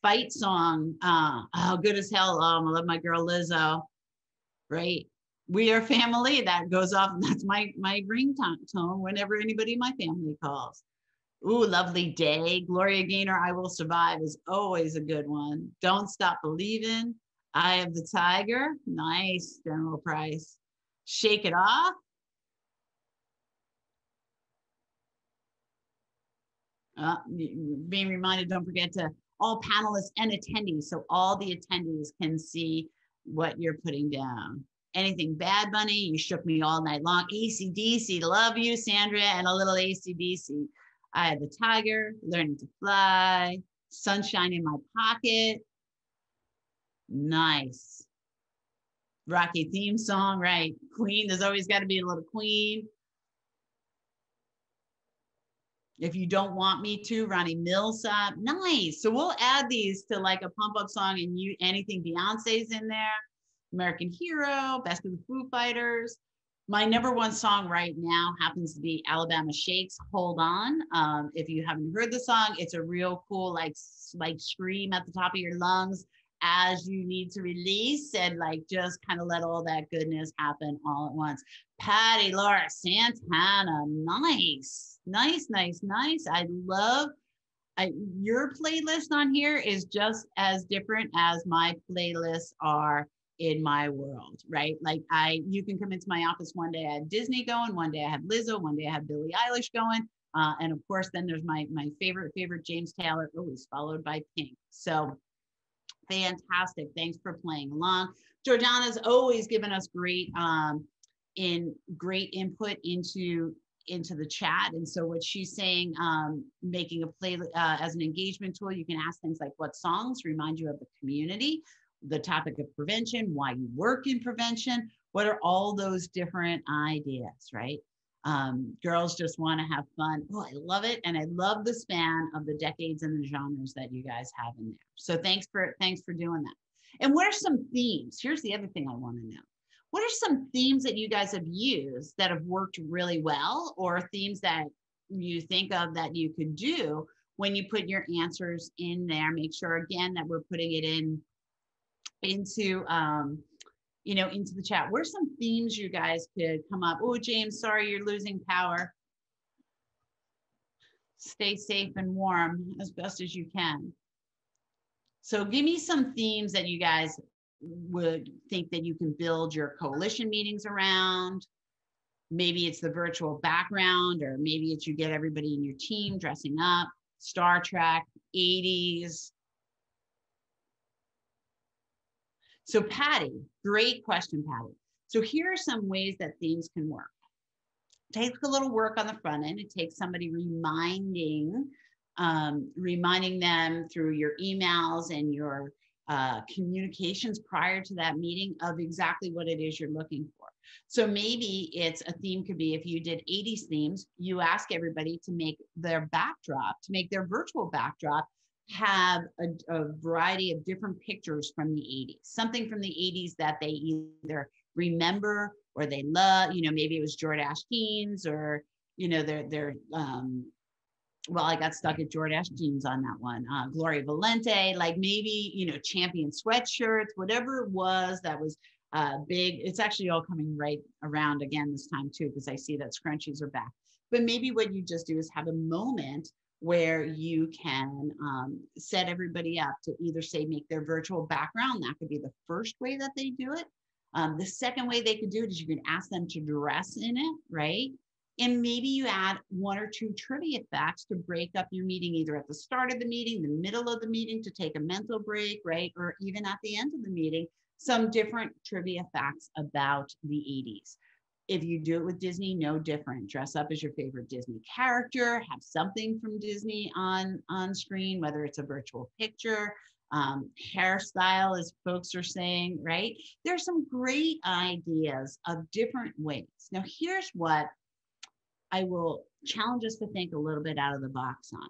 Fight song. Oh, good as hell. I love my girl Lizzo. Right? We Are Family. That goes off. That's my ringtone whenever anybody in my family calls. Ooh, Lovely Day. Gloria Gaynor, I Will Survive is always a good one. Don't Stop Believing. Eye of the Tiger. Nice, General Price. Shake It Off. Being reminded, don't forget to all panelists and attendees, so all the attendees can see what you're putting down. Anything Bad Bunny, You Shook Me All Night Long. AC/DC, love you, Sandra, and a little AC/DC. I Had the Tiger, Learning to Fly, Sunshine in My Pocket. Nice. Rocky theme song, right? Queen, there's always got to be a little Queen. If You Don't Want Me To, Ronnie Millsap. Nice. So we'll add these to like a pump up song, and anything Beyonce's in there. American Hero, Best of the Foo Fighters. My #1 song right now happens to be Alabama Shakes, Hold On. If you haven't heard the song, it's a real cool, like scream at the top of your lungs as you need to release and like just kind of let all that goodness happen all at once. Patty Laura Santana, nice. I love your playlist on here is just as different as my playlists are in my world, right? Like you can come into my office one day I had Disney going, one day I have Lizzo, one day I have Billie Eilish going, and of course then there's my favorite James Taylor, always followed by Pink. So fantastic, thanks for playing along. Jordana's always given us great input into into the chat. And so what she's saying, making a play as an engagement tool, you can ask things like what songs remind you of the community, the topic of prevention, why you work in prevention, what are all those different ideas, right? Girls just want to have fun. Oh, I love it. And I love the span of the decades and the genres that you guys have in there. So thanks for doing that. And what are some themes? Here's the other thing I want to know. What are some themes that you guys have used that have worked really well, or themes that you think of that you could do when you put your answers in there? Make sure again that we're putting it into into the chat. What are some themes you guys could come up? Oh, James, sorry, you're losing power. Stay safe and warm as best as you can. So give me some themes that you guys would think that you can build your coalition meetings around. Maybe it's the virtual background, or maybe it's you get everybody in your team dressing up, Star Trek, 80s. So Patty, great question, Patty. So here are some ways that themes can work. It takes a little work on the front end. It takes somebody reminding them through your emails and your communications prior to that meeting of exactly what it is you're looking for. So maybe it's a theme could be, if you did 80s themes, you ask everybody to make their backdrop, to make their virtual backdrop have a variety of different pictures from the 80s, something from the 80s that they either remember or they love, maybe it was Jordache jeans, or, well, I got stuck at Jordache jeans on that one. Gloria Valente, like maybe, Champion sweatshirts, whatever it was that was big. It's actually all coming right around again this time too, because I see that scrunchies are back. But maybe what you just do is have a moment where you can set everybody up to either say, make their virtual background. That could be the first way that they do it. The second way they could do it is you can ask them to dress in it, right? And maybe you add 1 or 2 trivia facts to break up your meeting, either at the start of the meeting, the middle of the meeting to take a mental break, right? Or even at the end of the meeting, some different trivia facts about the 80s. If you do it with Disney, no different. Dress up as your favorite Disney character, have something from Disney on screen, whether it's a virtual picture, hairstyle, as folks are saying, right? There's some great ideas of different ways. Now, here's what I will challenge us to think a little bit out of the box on.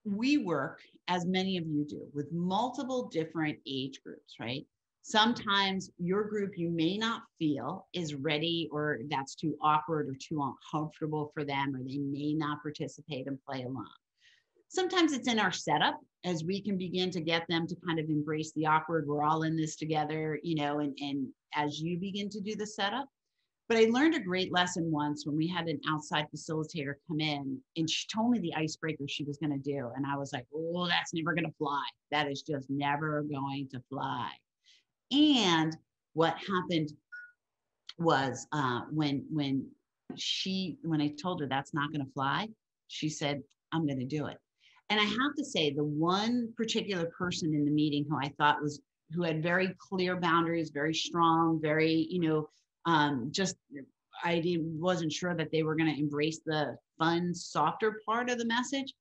We work, as many of you do, with multiple different age groups, right? Sometimes your group you may not feel is ready, or that's too awkward or too uncomfortable for them, or they may not participate and play along. Sometimes it's in our setup, as we can begin to get them to kind of embrace the awkward, we're all in this together, and as you begin to do the setup. But I learned a great lesson once when we had an outside facilitator come in, and she told me the icebreaker she was going to do. And I was like, oh, that's never going to fly. That is just never going to fly. And what happened was when I told her that's not going to fly, she said, I'm going to do it. And I have to say, the one particular person in the meeting who I thought who had very clear boundaries, very strong, very, wasn't sure that they were going to embrace the fun, softer part of the message.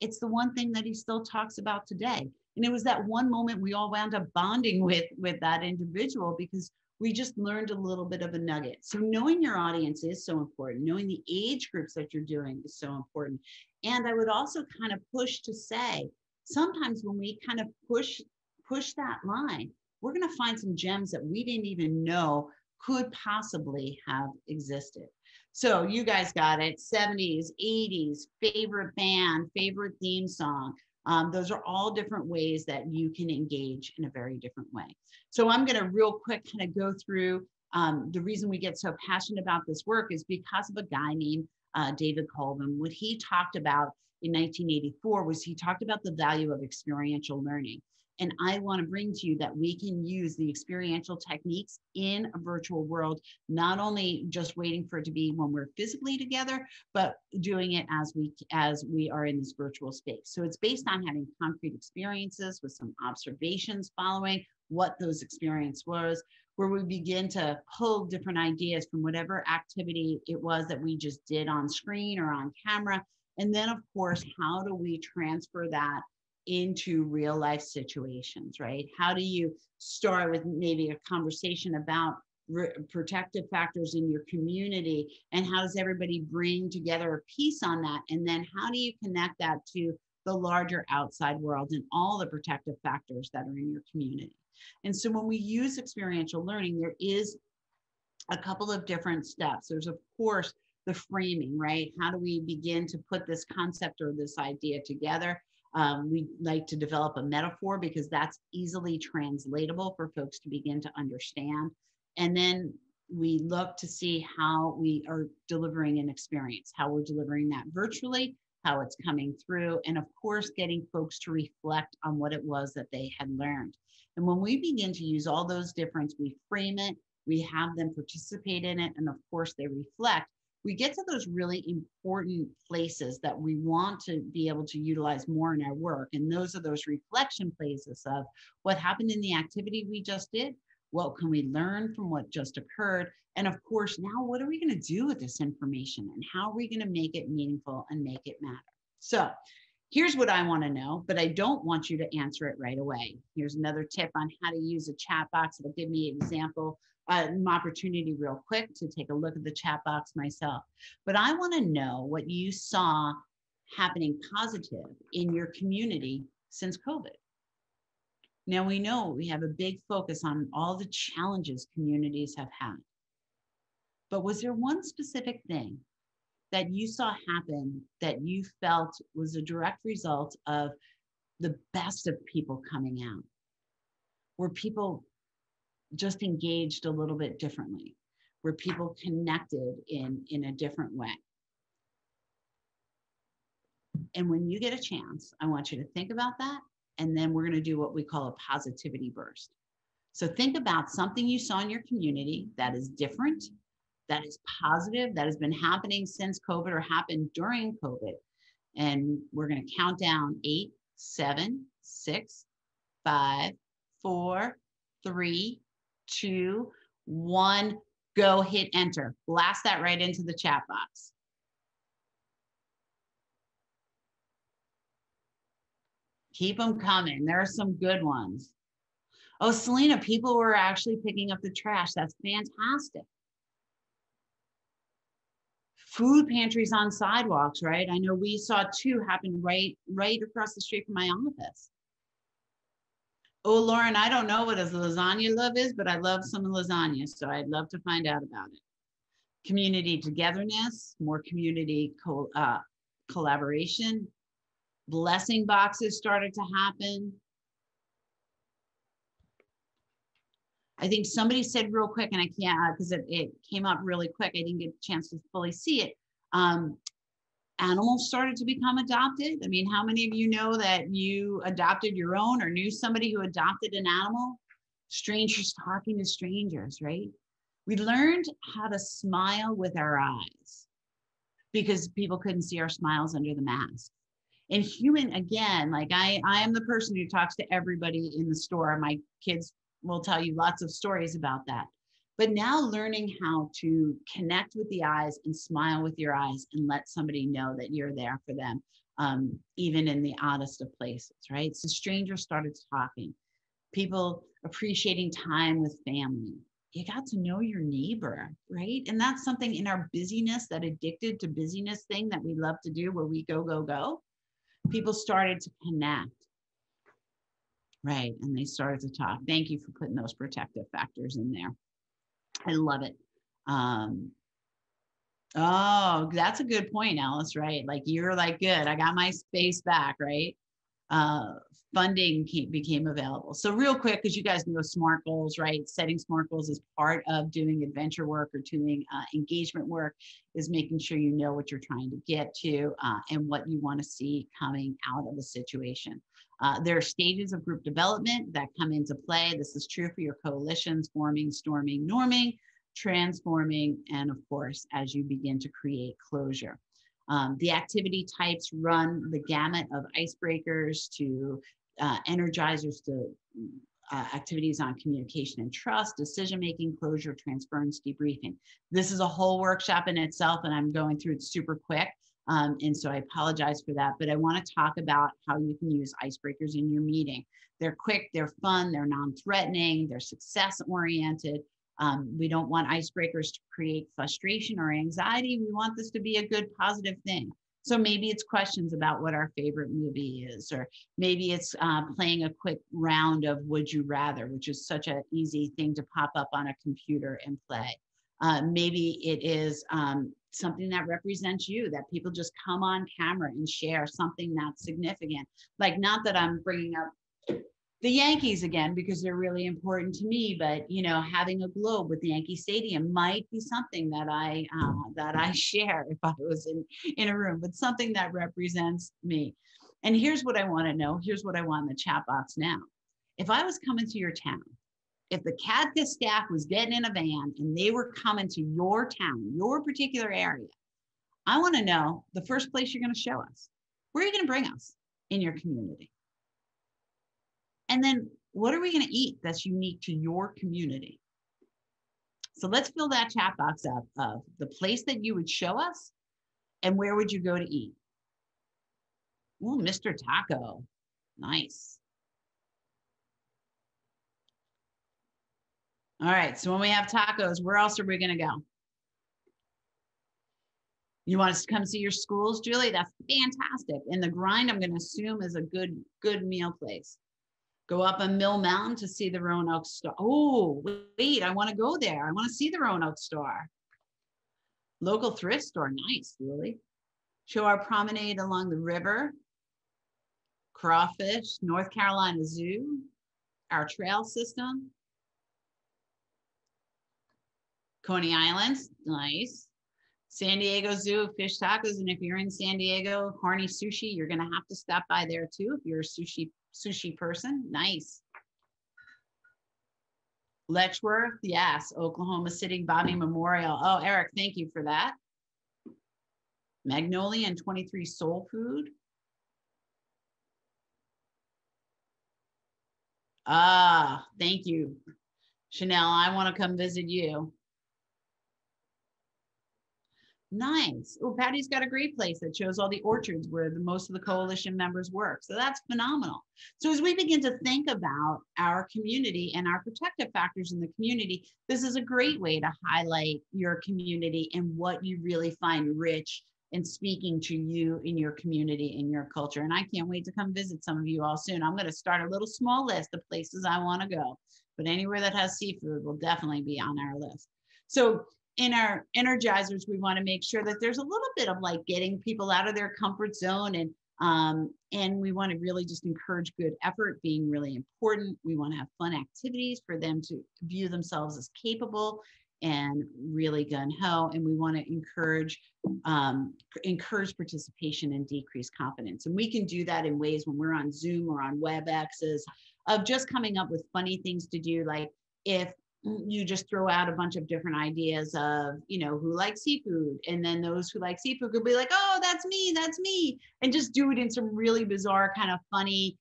It's the one thing that he still talks about today. And it was that one moment we all wound up bonding with that individual, because we just learned a little bit of a nugget. So knowing your audience is so important. Knowing the age groups that you're doing is so important. And I would also kind of push to say, sometimes when we kind of push that line, we're going to find some gems that we didn't even know could possibly have existed. So you guys got it. 70s, 80s, favorite band, favorite theme song. Those are all different ways that you can engage in a very different way. So I'm going to real quick kind of go through the reason we get so passionate about this work is because of a guy named David Kolb. And what he talked about in 1984 was he talked about the value of experiential learning. And I want to bring to you that we can use the experiential techniques in a virtual world, not only just waiting for it to be when we're physically together, but doing it as we are in this virtual space. So it's based on having concrete experiences with some observations following what those experiences was. where we begin to pull different ideas from whatever activity it was that we just did on screen or on camera. And then, of course, how do we transfer that into real life situations, right? How do you start with maybe a conversation about protective factors in your community, and how does everybody bring together a piece on that? And then how do you connect that to the larger outside world and all the protective factors that are in your community? And so when we use experiential learning, there is a couple of different steps. There's, of course, the framing, right? How do we begin to put this concept or this idea together? We like to develop a metaphor because that's easily translatable for folks to begin to understand. And then we look to see how we are delivering an experience, how we're delivering that virtually, how it's coming through, and of course, getting folks to reflect on what it was that they had learned. And when we begin to use all those different, we frame it, we have them participate in it, and of course, they reflect. We get to those really important places that we want to be able to utilize more in our work. And those are those reflection places of what happened in the activity we just did. What can we learn from what just occurred? And of course, now what are we going to do with this information, and how are we going to make it meaningful and make it matter? So here's what I want to know, but I don't want you to answer it right away. Here's another tip on how to use a chat box. It'll give me an example, an opportunity real quick to take a look at the chat box myself. But I want to know what you saw happening positive in your community since COVID. Now, we know we have a big focus on all the challenges communities have had. But was there one specific thing that you saw happen that you felt was a direct result of the best of people coming out? Where people just engaged a little bit differently? Where people connected in a different way? And when you get a chance, I want you to think about that. And then we're going to do what we call a positivity burst. So think about something you saw in your community that is different, that is positive, that has been happening since COVID or happened during COVID. And we're going to count down 8, 7, 6, 5, 4, 3, 2, 1. Go, hit enter. Blast that right into the chat box. Keep them coming. There are some good ones. Oh, Selena, people were actually picking up the trash. That's fantastic. Food pantries on sidewalks, right? I know we saw 2 happen right across the street from my office. Oh, Lauren, I don't know what a lasagna love is, but I love some lasagna, so I'd love to find out about it. Community togetherness, more community collaboration. Blessing boxes started to happen. I think somebody said real quick, and I can't, because it came up really quick. I didn't get a chance to fully see it. Animals started to become adopted. I mean, how many of you know that you adopted your own or knew somebody who adopted an animal? Strangers talking to strangers, right? We learned how to smile with our eyes because people couldn't see our smiles under the mask. And human, again, like I am the person who talks to everybody in the store. My kids will tell you lots of stories about that. But now learning how to connect with the eyes and smile with your eyes and let somebody know that you're there for them, even in the oddest of places, right? So strangers started talking, people appreciating time with family. You got to know your neighbor, right? And that's something in our busyness, that addicted to busyness thing that we love to do where we go, go, go. People started to connect, right? And they started to talk. Thank you for putting those protective factors in there. I love it. Oh, that's a good point, Alice, right? Like you're like, good, I got my space back, right? Funding became available. So real quick, because you guys know SMART goals, right? Setting SMART goals is part of doing adventure work or doing engagement work, is making sure you know what you're trying to get to and what you want to see coming out of a situation. There are stages of group development that come into play. This is true for your coalitions: forming, storming, norming, transforming, and of course, as you begin to create closure. The activity types run the gamut of icebreakers to energizers to activities on communication and trust, decision-making, closure, transference, debriefing. This is a whole workshop in itself, and I'm going through it super quick. And so I apologize for that, but I want to talk about how you can use icebreakers in your meeting. They're quick, they're fun, they're non-threatening, they're success-oriented. We don't want icebreakers to create frustration or anxiety. We want this to be a good, positive thing. So maybe it's questions about what our favorite movie is, or maybe it's playing a quick round of Would You Rather, which is such an easy thing to pop up on a computer and play. Maybe it is something that represents you, that people just come on camera and share something that's significant. Like, not that I'm bringing up the Yankees again, because they're really important to me, but you know, having a globe with the Yankee Stadium might be something that I share if I was in a room, but something that represents me. And here's what I want to know. Here's what I want in the chat box now. If I was coming to your town, if the CADCA staff was getting in a van and they were coming to your town, your particular area, I want to know the first place you're going to show us. Where are you going to bring us in your community? And then what are we going to eat that's unique to your community? So let's fill that chat box up of the place that you would show us and where would you go to eat? Ooh, Mr. Taco. Nice. All right, so when we have tacos, where else are we going to go? You want us to come see your schools, Julie? That's fantastic. And the Grind, I'm going to assume, is a good meal place. Go up on Mill Mountain to see the Roanoke Star. Oh, wait, I want to go there. I want to see the Roanoke Star. Local thrift store, nice, Julie. Show our promenade along the river. Crawfish, North Carolina Zoo, our trail system. Coney Island, nice. San Diego Zoo, fish tacos. And if you're in San Diego, Horny Sushi, you're going to have to stop by there too if you're a sushi person. Nice. Letchworth, yes. Oklahoma City Bobby Memorial. Oh, Eric, thank you for that. Magnolia and 23 Soul Food. Ah, thank you, Chanel. I want to come visit you. Nice. Oh, Patty's got a great place that shows all the orchards where most of the coalition members work. So that's phenomenal. So as we begin to think about our community and our protective factors in the community, this is a great way to highlight your community and what you really find rich in speaking to you in your community, in your culture. And I can't wait to come visit some of you all soon. I'm going to start a little small list of places I want to go, but anywhere that has seafood will definitely be on our list. So in our energizers, we want to make sure that there's a little bit of like getting people out of their comfort zone, and we want to really just encourage good effort being really important. We want to have fun activities for them to view themselves as capable and really gung-ho, and we want to encourage participation and decrease confidence. And we can do that in ways when we're on Zoom or on WebExes of just coming up with funny things to do, like if you just throw out a bunch of different ideas of, you know, who likes seafood, and then those who like seafood could be like, oh, that's me, and just do it in some really bizarre kind of funny,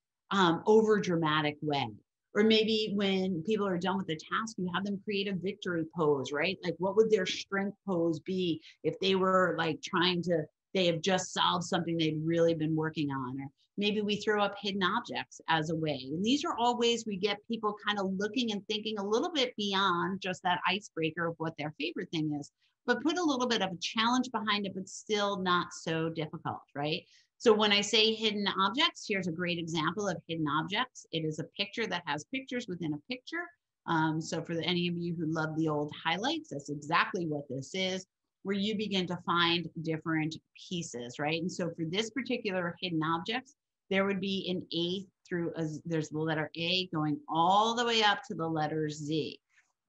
over dramatic way. Or maybe when people are done with the task, you have them create a victory pose, right? Like, what would their strength pose be if they were like they have just solved something they'd really been working on? Or maybe we throw up hidden objects as a way. And these are all ways we get people kind of looking and thinking a little bit beyond just that icebreaker of what their favorite thing is, but put a little bit of a challenge behind it, but still not so difficult, right? So when I say hidden objects, here's a great example of hidden objects. It is a picture that has pictures within a picture. So for any of you who love the old highlights, that's exactly what this is, where you begin to find different pieces, right? And so for this particular hidden objects, there would be an A through, there's the letter A going all the way up to the letter Z.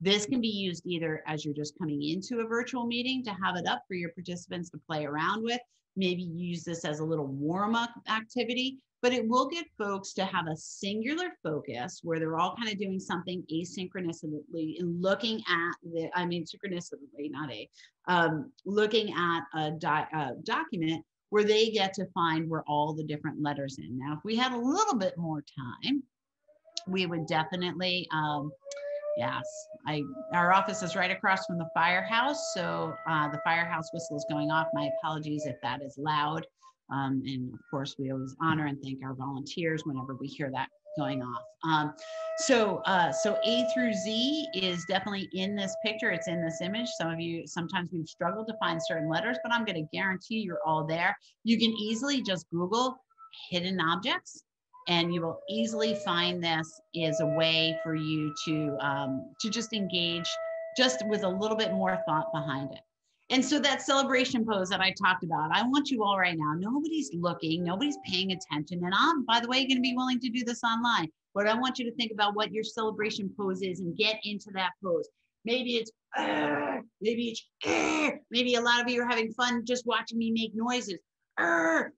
This can be used either as you're just coming into a virtual meeting to have it up for your participants to play around with. Maybe use this as a little warm-up activity, but it will get folks to have a singular focus where they're all kind of doing something asynchronously and looking at synchronously, not looking at a document where they get to find where all the different letters in. Now, if we had a little bit more time, we would definitely, yes, our office is right across from the firehouse. So the firehouse whistle is going off. My apologies if that is loud. And of course, we always honor and thank our volunteers whenever we hear that going off. So A through Z is definitely in this picture. It's in this image. Some of you, sometimes we've struggled to find certain letters, but I'm going to guarantee you're all there. You can easily just Google hidden objects, and you will easily find this is a way for you to just engage just with a little bit more thought behind it. And so that celebration pose that I talked about, I want you all right now, nobody's looking, nobody's paying attention. And I'm, by the way, going to be willing to do this online, but I want you to think about what your celebration pose is and get into that pose. Maybe it's, maybe it's, maybe a lot of you are having fun just watching me make noises.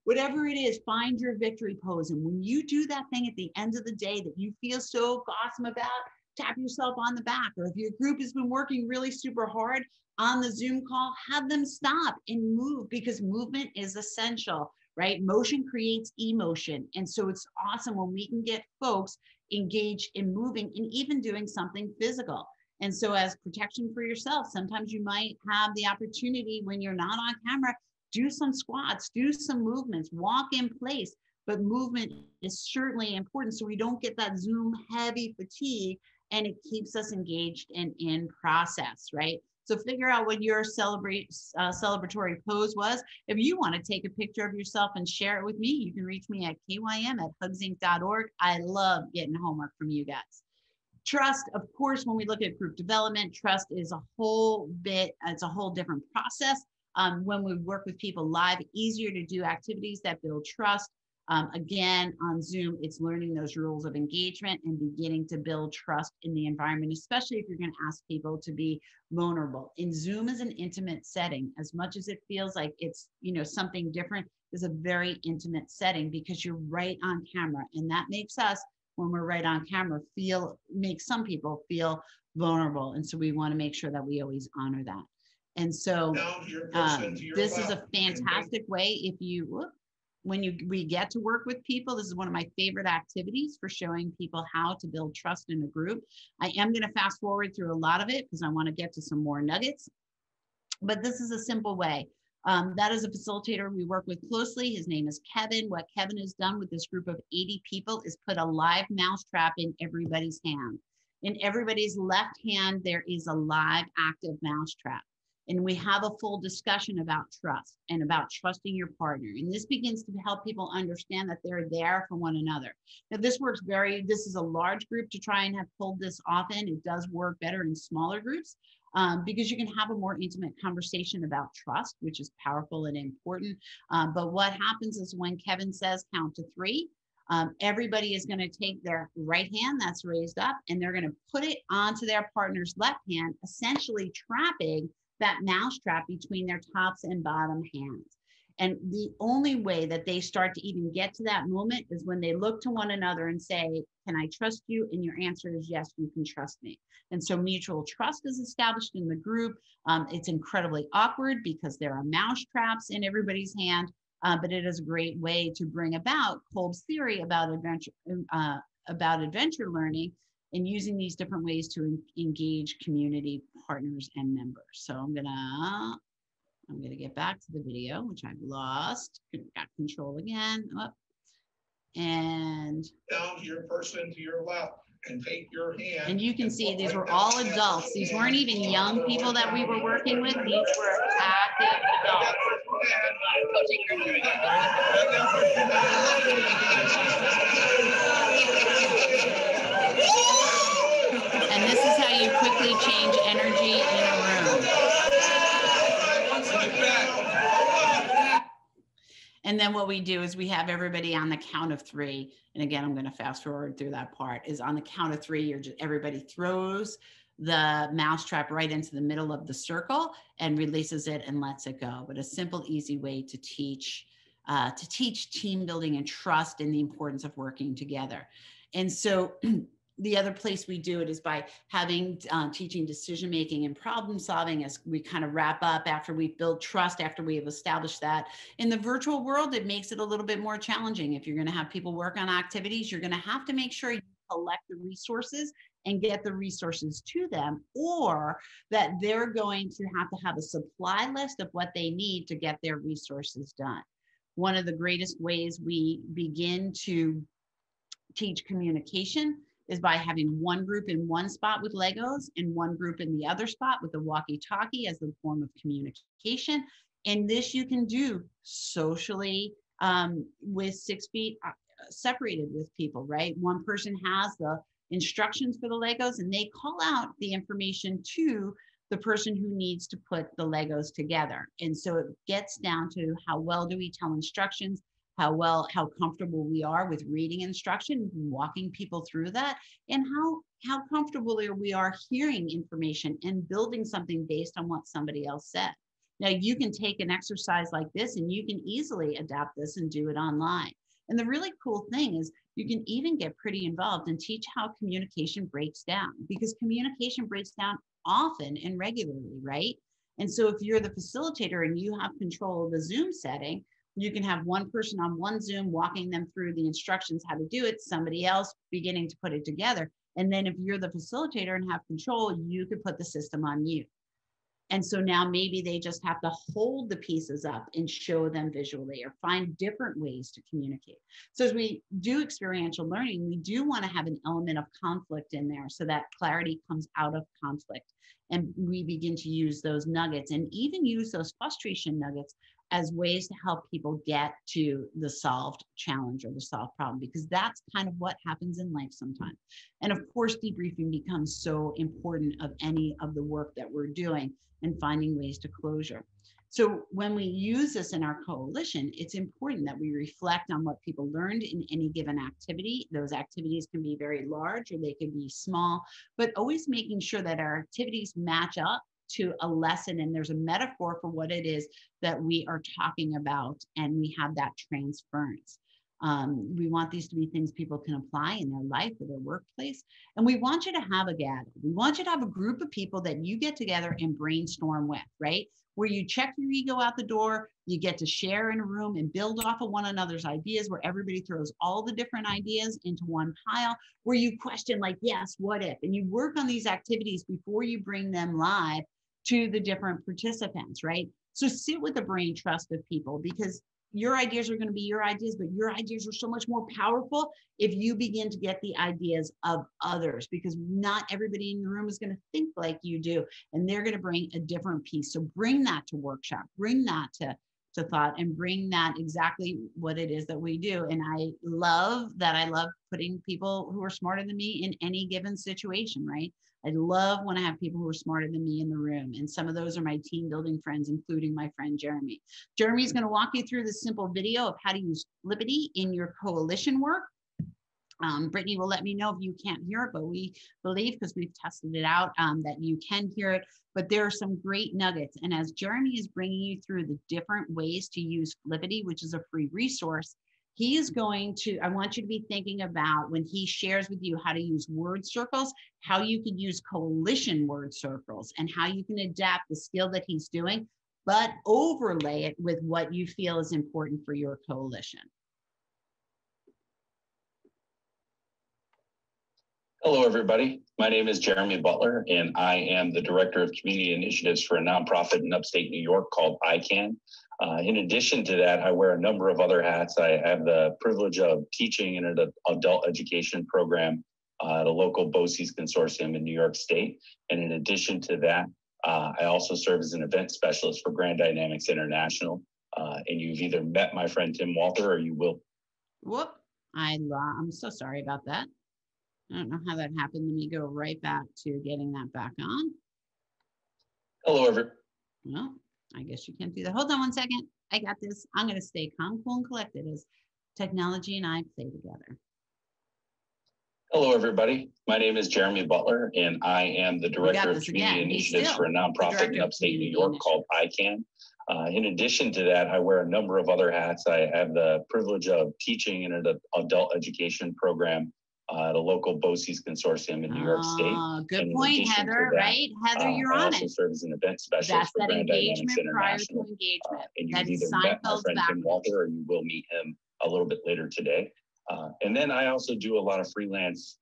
Whatever it is, find your victory pose. And when you do that thing at the end of the day that you feel so awesome about, tap yourself on the back. Or if your group has been working really super hard on the Zoom call, have them stop and move, because movement is essential, right? Motion creates emotion. And so it's awesome when we can get folks engaged in moving and even doing something physical. And so as protection for yourself, sometimes you might have the opportunity when you're not on camera, do some squats, do some movements, walk in place. But movement is certainly important so we don't get that Zoom heavy fatigue, and it keeps us engaged and in process, right? So figure out what your celebratory pose was. If you want to take a picture of yourself and share it with me, you can reach me at kym@hugsinc.org. I love getting homework from you guys. Trust, of course, when we look at group development, trust is a whole different process. When we work with people live, easier to do activities that build trust. Again, on Zoom, it's learning those rules of engagement and beginning to build trust in the environment, especially if you're going to ask people to be vulnerable. And Zoom is an intimate setting. As much as it feels like it's, something different, is a very intimate setting because you're right on camera. And that makes us, when we're right on camera, makes some people feel vulnerable. And so we want to make sure that we always honor that. And so this is a fantastic way we get to work with people. This is one of my favorite activities for showing people how to build trust in a group. I am going to fast forward through a lot of it because I want to get to some more nuggets, but this is a simple way. That is a facilitator we work with closely. His name is Kevin. What Kevin has done with this group of 80 people is put a live mousetrap in everybody's hand. In everybody's left hand, there is a live active mousetrap. And we have a full discussion about trust and about trusting your partner. And this begins to help people understand that they're there for one another. Now, this is a large group to try and have pulled this off in. It does work better in smaller groups because you can have a more intimate conversation about trust, which is powerful and important. But what happens is when Kevin says count to 3, everybody is going to take their right hand that's raised up and they're going to put it onto their partner's left hand, essentially trapping that mousetrap between their tops and bottom hands. And the only way that they start to even get to that moment is when they look to one another and say, can I trust you? And your answer is yes, you can trust me. And so mutual trust is established in the group. It's incredibly awkward because there are mousetraps in everybody's hand, but it is a great way to bring about Kolb's theory about adventure learning and using these different ways to engage community partners and members. So I'm gonna get back to the video, which I've lost. Got control again. Oh. And down to your person to your left and take your hand. And you can see these were all adults. These weren't even young people that we were working with. These were active adults. And this is how you quickly change energy in a room. And then what we do is we have everybody on the count of 3. And again, I'm going to fast forward through that part. Is on the count of 3, everybody throws the mousetrap right into the middle of the circle and releases it and lets it go. But a simple, easy way to teach team building and trust and the importance of working together. And so the other place we do it is by having teaching decision-making and problem solving as we kind of wrap up after we've built trust, after we have established that. In the virtual world, it makes it a little bit more challenging. If you're going to have people work on activities, you're going to have to make sure you collect the resources and get the resources to them, or that they're going to have a supply list of what they need to get their resources done. One of the greatest ways we begin to teach communication is by having one group in one spot with Legos and one group in the other spot with the walkie-talkie as the form of communication. And this you can do socially with 6 feet separated with people, right? One person has the instructions for the Legos and they call out the information to the person who needs to put the Legos together. And so it gets down to how well do we tell instructions, how comfortable we are with reading instruction, walking people through that, and how comfortable we are hearing information and building something based on what somebody else said. Now you can take an exercise like this and you can easily adapt this and do it online. And the really cool thing is you can even get pretty involved and teach how communication breaks down, because communication breaks down often and regularly, right? And so if you're the facilitator and you have control of the Zoom setting, you can have one person on one Zoom walking them through the instructions, how to do it, somebody else beginning to put it together. And then if you're the facilitator and have control, you could put the system on mute. And so now maybe they just have to hold the pieces up and show them visually or find different ways to communicate. So as we do experiential learning, we do want to have an element of conflict in there so that clarity comes out of conflict. And we begin to use those nuggets and even use those frustration nuggets as ways to help people get to the solved challenge or the solved problem, because that's kind of what happens in life sometimes. And of course, debriefing becomes so important of any of the work that we're doing and finding ways to closure. So when we use this in our coalition, it's important that we reflect on what people learned in any given activity. Those activities can be very large or they can be small, but always making sure that our activities match up to a lesson and there's a metaphor for what it is that we are talking about, and we have that transference. We want these to be things people can apply in their life or their workplace. And we want you to have a gather. We want you to have a group of people that you get together and brainstorm with, right? Where you check your ego out the door, you get to share in a room and build off of one another's ideas, where everybody throws all the different ideas into one pile, where you question like, yes, what if? And you work on these activities before you bring them live to the different participants, right? So sit with the brain trust of people, because your ideas are going to be your ideas, but your ideas are so much more powerful if you begin to get the ideas of others, because not everybody in the room is going to think like you do, and they're going to bring a different piece. So bring that to workshop, bring that to thought, and bring that exactly what it is that we do. And I love putting people who are smarter than me in any given situation, right? I love when I have people who are smarter than me in the room. And some of those are my team building friends, including my friend, Jeremy. Jeremy's going to walk you through this simple video of how to use flippity in your coalition work. Brittany will let me know if you can't hear it, but we believe, because we've tested it out, that you can hear it. But there are some great nuggets. And as Jeremy is bringing you through the different ways to use flippity, which is a free resource, he is going to, I want you to be thinking about, when he shares with you how to use word circles, how you can use coalition word circles and how you can adapt the skill that he's doing, but overlay it with what you feel is important for your coalition. Hello, everybody. My name is Jeremy Butler, and I am the Director of Community Initiatives for a nonprofit in upstate New York called ICANN. In addition to that, I wear a number of other hats. I have the privilege of teaching in an adult education program at a local BOCES consortium in New York State. And in addition to that, I also serve as an event specialist for Grand Dynamics International. And you've either met my friend Tim Walter, or you will. Whoop, I'm so sorry about that. I don't know how that happened. Let me go right back to getting that back on. Hello, everyone. Well, I guess you can't do that. Hold on one second. I got this. I'm going to stay calm, cool, and collected as technology and I play together. Hello, everybody. My name is Jeremy Butler, and I am the Director of Community Initiatives for a nonprofit in upstate New York called ICANN. In addition to that, I wear a number of other hats. I have the privilege of teaching in an adult education program at a local BOCES consortium in New York State. Good point, Heather, right? Heather, you're on it. I also serve as an event specialist for Grand Dynamics International. And and you've either met my friend Tim Walter, or you will meet him a little bit later today. And then I also do a lot of freelance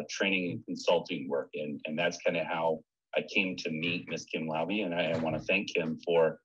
training and consulting work. And that's kind of how I came to meet Ms. Kim Laube. And I want to thank Kim for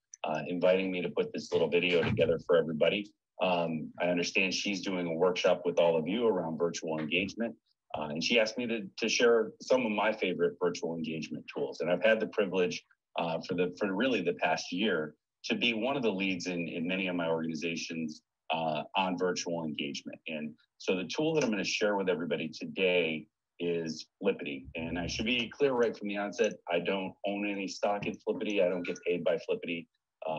inviting me to put this little video together for everybody. I understand she's doing a workshop with all of you around virtual engagement. And she asked me to share some of my favorite virtual engagement tools. And I've had the privilege for really the past year to be one of the leads in many of my organizations on virtual engagement. And so the tool that I'm going to share with everybody today is Flippity. And I should be clear right from the onset, I don't own any stock in Flippity. I don't get paid by Flippity.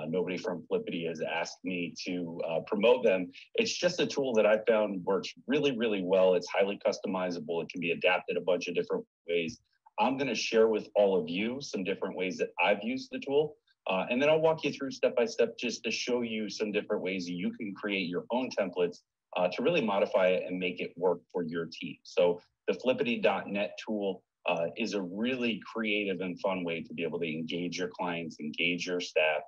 Nobody from Flippity has asked me to promote them. It's just a tool that I found works really, really well. It's highly customizable. It can be adapted a bunch of different ways. I'm going to share with all of you some different ways that I've used the tool. And then I'll walk you through step by step just to show you some different ways that you can create your own templates to really modify it and make it work for your team. So the flippity.net tool is a really creative and fun way to be able to engage your clients, engage your staff,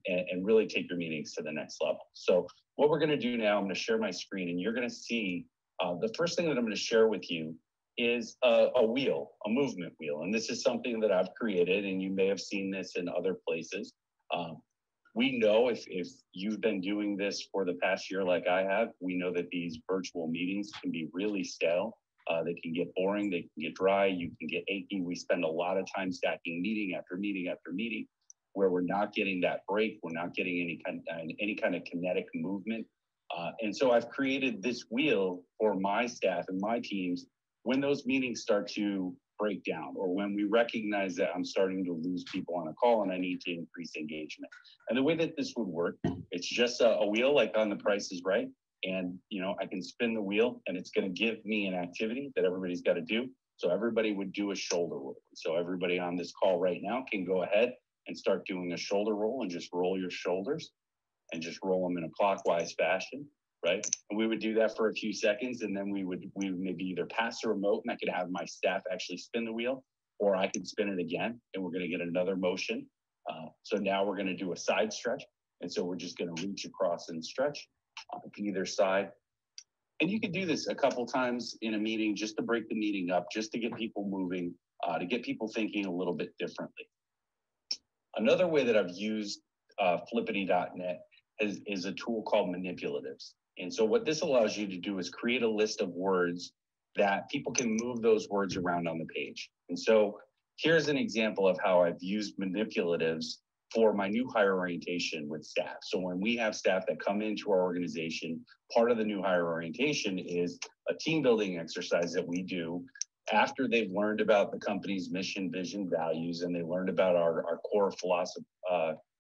and really take your meetings to the next level. So what we're going to do now, I'm going to share my screen, and you're going to see the first thing that I'm going to share with you is a wheel, a movement wheel. And this is something that I've created, and you may have seen this in other places. We know if you've been doing this for the past year like I have, we know that these virtual meetings can be really stale. They can get boring, they can get dry, you can get achy. We spend a lot of time stacking meeting after meeting after meeting where we're not getting that break, we're not getting any kind of kinetic movement. And so I've created this wheel for my staff and my teams when those meetings start to break down, or when we recognize that I'm starting to lose people on a call and I need to increase engagement. And the way that this would work, it's just a wheel like on The Price is Right. And I can spin the wheel and it's going to give me an activity that everybody's got to do. So everybody would do a shoulder roll. So everybody on this call right now can go ahead and start doing a shoulder roll and just roll your shoulders and just roll them in a clockwise fashion. Right. And we would do that for a few seconds, and then we would maybe either pass a remote and I could have my staff actually spin the wheel, or I could spin it again and we're going to get another motion. So now we're going to do a side stretch. And so we're just going to reach across and stretch on either side. And you could do this a couple times in a meeting just to break the meeting up, just to get people moving, to get people thinking a little bit differently. Another way that I've used flippity.net is a tool called manipulatives. And so what this allows you to do is create a list of words that people can move those words around on the page. And so here's an example of how I've used manipulatives for my new hire orientation with staff. So when we have staff that come into our organization, part of the new hire orientation is a team building exercise that we do after they've learned about the company's mission, vision, values, and they learned about our core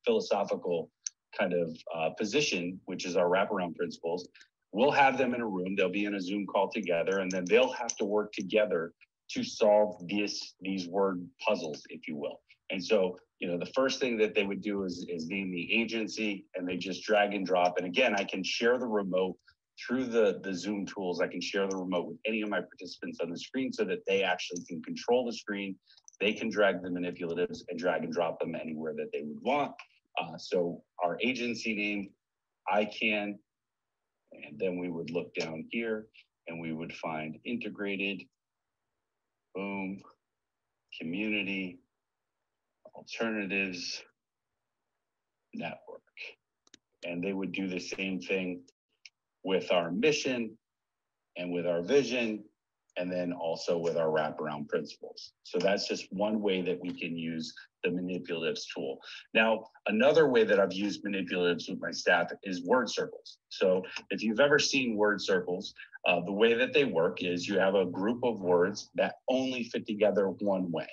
philosophical kind of position, which is our wraparound principles. We'll have them in a room, they'll be in a Zoom call together, and then they'll have to work together to solve these word puzzles, if you will. And so, the first thing that they would do is name the agency, and they just drag and drop. And again, I can share the remote through the Zoom tools. I can share the remote with any of my participants on the screen so that they actually can control the screen. They can drag the manipulatives and drag and drop them anywhere that they would want. So our agency name, ICANN, and then we would look down here and we would find integrated, boom, community, alternatives, network. And they would do the same thing with our mission and with our vision, and then also with our wraparound principles. So that's just one way that we can use the manipulatives tool. Now, another way that I've used manipulatives with my staff is word circles. So if you've ever seen word circles, the way that they work is you have a group of words that only fit together one way.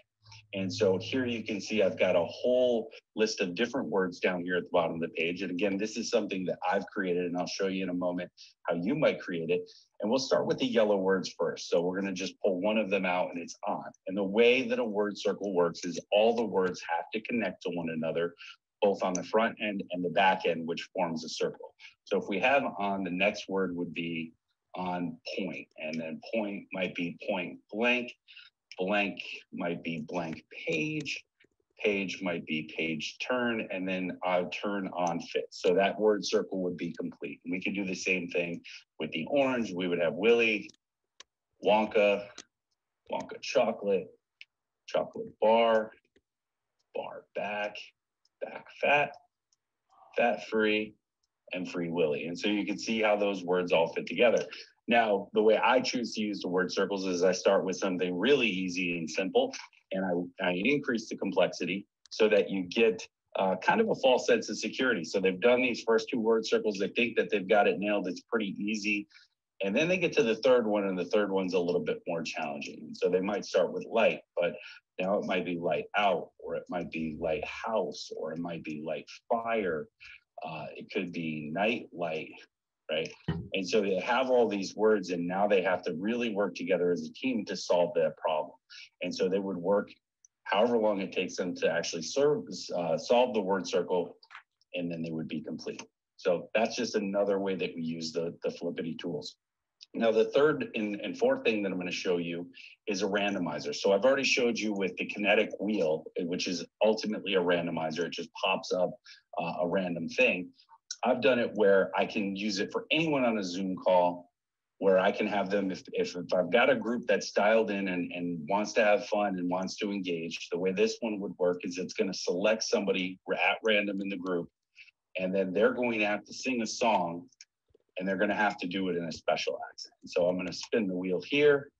And so here you can see I've got a whole list of different words down here at the bottom of the page. And again, this is something that I've created, and I'll show you in a moment how you might create it. And we'll start with the yellow words first. So we're going to just pull one of them out, and it's on. And the way that a word circle works is all the words have to connect to one another, both on the front end and the back end, which forms a circle. So if we have on, the next word would be on point, and then point might be point blank. Blank might be blank page, page might be page turn, and then turn on fit. So that word circle would be complete. And we could do the same thing with the orange. We would have Willy, Wonka, Wonka chocolate, chocolate bar, bar back, back fat, fat free, and free Willy. And so you can see how those words all fit together. Now, the way I choose to use the word circles is I start with something really easy and simple, and I increase the complexity so that you get kind of a false sense of security. So they've done these first two word circles. They think that they've got it nailed. It's pretty easy. And then they get to the third one, and the third one's a little bit more challenging. And so they might start with light, but now it might be light out, or it might be lighthouse, or it might be light fire. It could be night light, right? And so they have all these words, and now they have to really work together as a team to solve that problem. And so they would work however long it takes them to actually solve the word circle, and then they would be complete. So that's just another way that we use the Flippity tools. Now, the third and fourth thing that I'm going to show you is a randomizer. So I've already showed you with the kinetic wheel, which is ultimately a randomizer. It just pops up a random thing. I've done it where I can use it for anyone on a Zoom call, where I can have them, if I've got a group that's dialed in and wants to have fun and wants to engage, the way this one would work is it's going to select somebody at random in the group, and then they're going to have to sing a song, and they're going to have to do it in a special accent. So I'm going to spin the wheel here,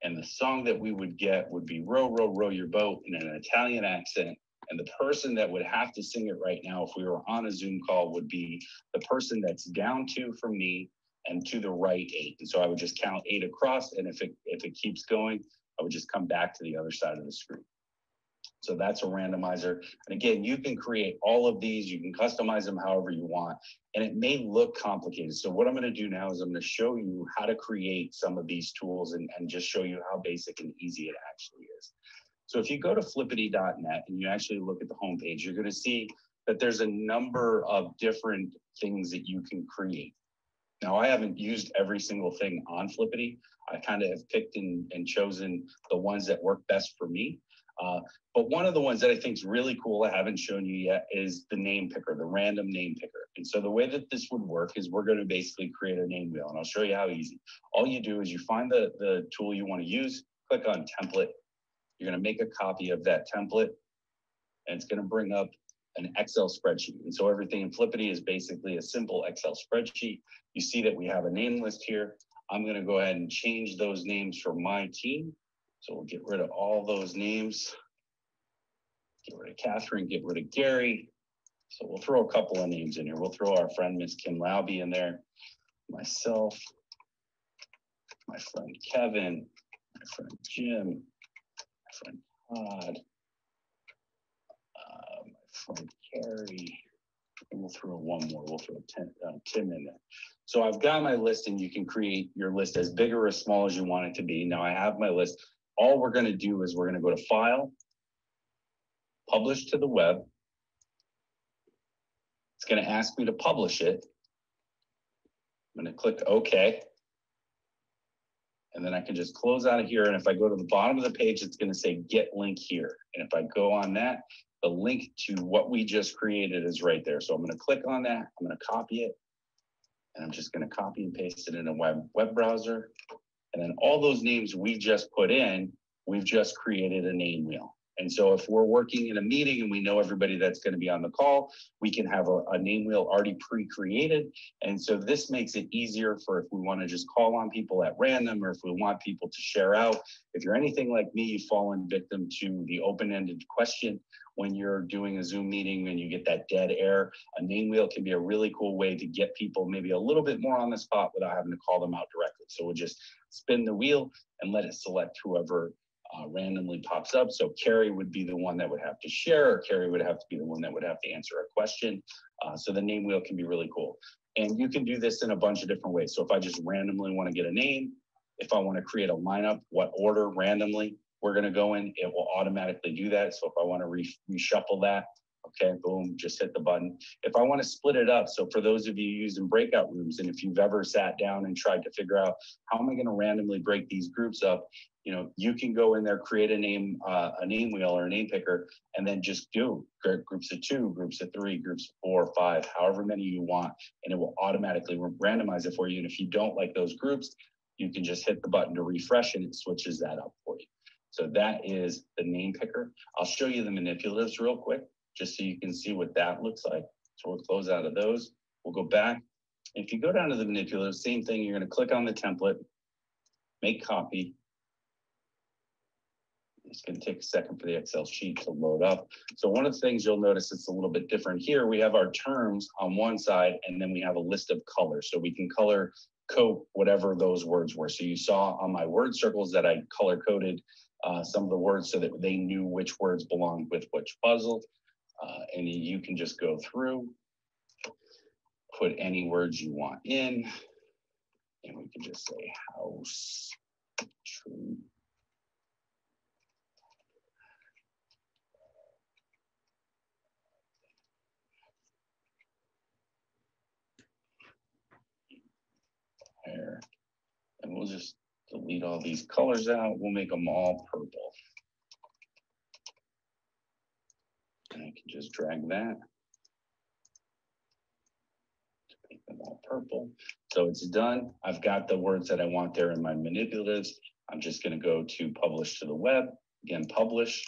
and the song that we would get would be Row, Row, Row Your Boat in an Italian accent. And the person that would have to sing it right now, if we were on a Zoom call, would be the person that's down 2 from me and to the right 8. And so I would just count 8 across, and if it keeps going, I would just come back to the other side of the screen. So that's a randomizer. And again, you can create all of these. You can customize them however you want. And it may look complicated. So what I'm going to do now is I'm going to show you how to create some of these tools and just show you how basic and easy it actually is. So if you go to flippity.net and you actually look at the homepage, you're going to see that there's a number of different things that you can create. Now, I haven't used every single thing on Flippity. I kind of have picked and chosen the ones that work best for me. But one of the ones that I think is really cool, I haven't shown you yet, is the name picker, the random name picker. And so the way that this would work is we're going to basically create a name wheel, and I'll show you how easy. All you do is you find the tool you want to use, click on template. You're going to make a copy of that template, and it's going to bring up an Excel spreadsheet. And so everything in Flippity is basically a simple Excel spreadsheet. You see that we have a name list here. I'm going to go ahead and change those names for my team. So we'll get rid of all those names. Get rid of Catherine, get rid of Gary. So we'll throw a couple of names in here. We'll throw our friend, Miss Kim Lauby, in there. Myself, my friend Kevin, my friend Jim, my friend Todd, my friend Carrie. And we'll throw one more. We'll throw Tim in there. So I've got my list, and you can create your list as big or as small as you want it to be. Now I have my list. All we're going to do is we're going to go to File, Publish to the Web. It's going to ask me to publish it. I'm going to click OK. And then I can just close out of here. And if I go to the bottom of the page, it's going to say Get Link Here. And if I go on that, the link to what we just created is right there. So I'm going to click on that. I'm going to copy it. And I'm just going to copy and paste it in a web browser. And then all those names we just put in, we've just created a name wheel. And so if we're working in a meeting and we know everybody that's going to be on the call, we can have a name wheel already pre-created. And so this makes it easier for if we want to just call on people at random, or if we want people to share out. If you're anything like me, you've fallen victim to the open-ended question when you're doing a Zoom meeting and you get that dead air. A name wheel can be a really cool way to get people maybe a little bit more on the spot without having to call them out directly. So we'll just spin the wheel and let it select whoever randomly pops up. So Carrie would be the one that would have to share, or Carrie would have to be the one that would have to answer a question. So the name wheel can be really cool. And you can do this in a bunch of different ways. So if I just randomly want to get a name, if I want to create a lineup, what order randomly we're going to go in, it will automatically do that. So if I want to reshuffle that, I'll Okay, boom, just hit the button. If I want to split it up, so for those of you using breakout rooms, and if you've ever sat down and tried to figure out how am I going to randomly break these groups up, you know, you can go in there, create a name wheel or a name picker, and then just do groups of 2, groups of 3, groups of 4, 5, however many you want, and it will automatically randomize it for you. And if you don't like those groups, you can just hit the button to refresh and it switches that up for you. So that is the name picker. I'll show you the manipulatives real quick, just so you can see what that looks like. So we'll close out of those. We'll go back. If you go down to the manipulatives, same thing, you're gonna click on the template, make copy. It's gonna take a second for the Excel sheet to load up. So one of the things you'll notice it's a little bit different here. We have our terms on one side, and then we have a list of colors. So we can color code whatever those words were. So you saw on my word circles that I color coded some of the words so that they knew which words belonged with which puzzle. And you can just go through, put any words you want in, and we can just say house, tree. There. And we'll just delete all these colors out. We'll make them all purple. And I can just drag that to make them all purple. So it's done. I've got the words that I want there in my manipulatives. I'm just going to go to publish to the web. Again, publish,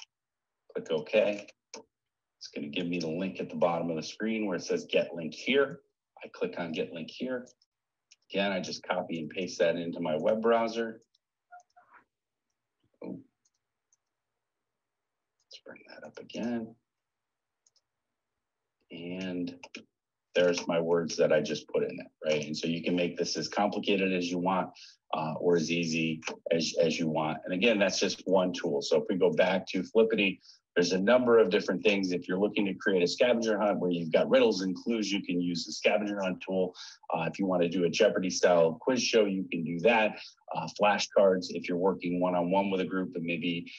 click OK. It's going to give me the link at the bottom of the screen where it says get link here. I click on get link here. Again, I just copy and paste that into my web browser. Oh. Let's bring that up again. And there's my words that I just put in it, right? And so you can make this as complicated as you want or as easy as you want. And again, that's just one tool. So if we go back to Flippity, there's a number of different things. If you're looking to create a scavenger hunt where you've got riddles and clues, you can use the scavenger hunt tool. If you want to do a Jeopardy style quiz show, you can do that. Flashcards, if you're working one-on-one with a group and maybe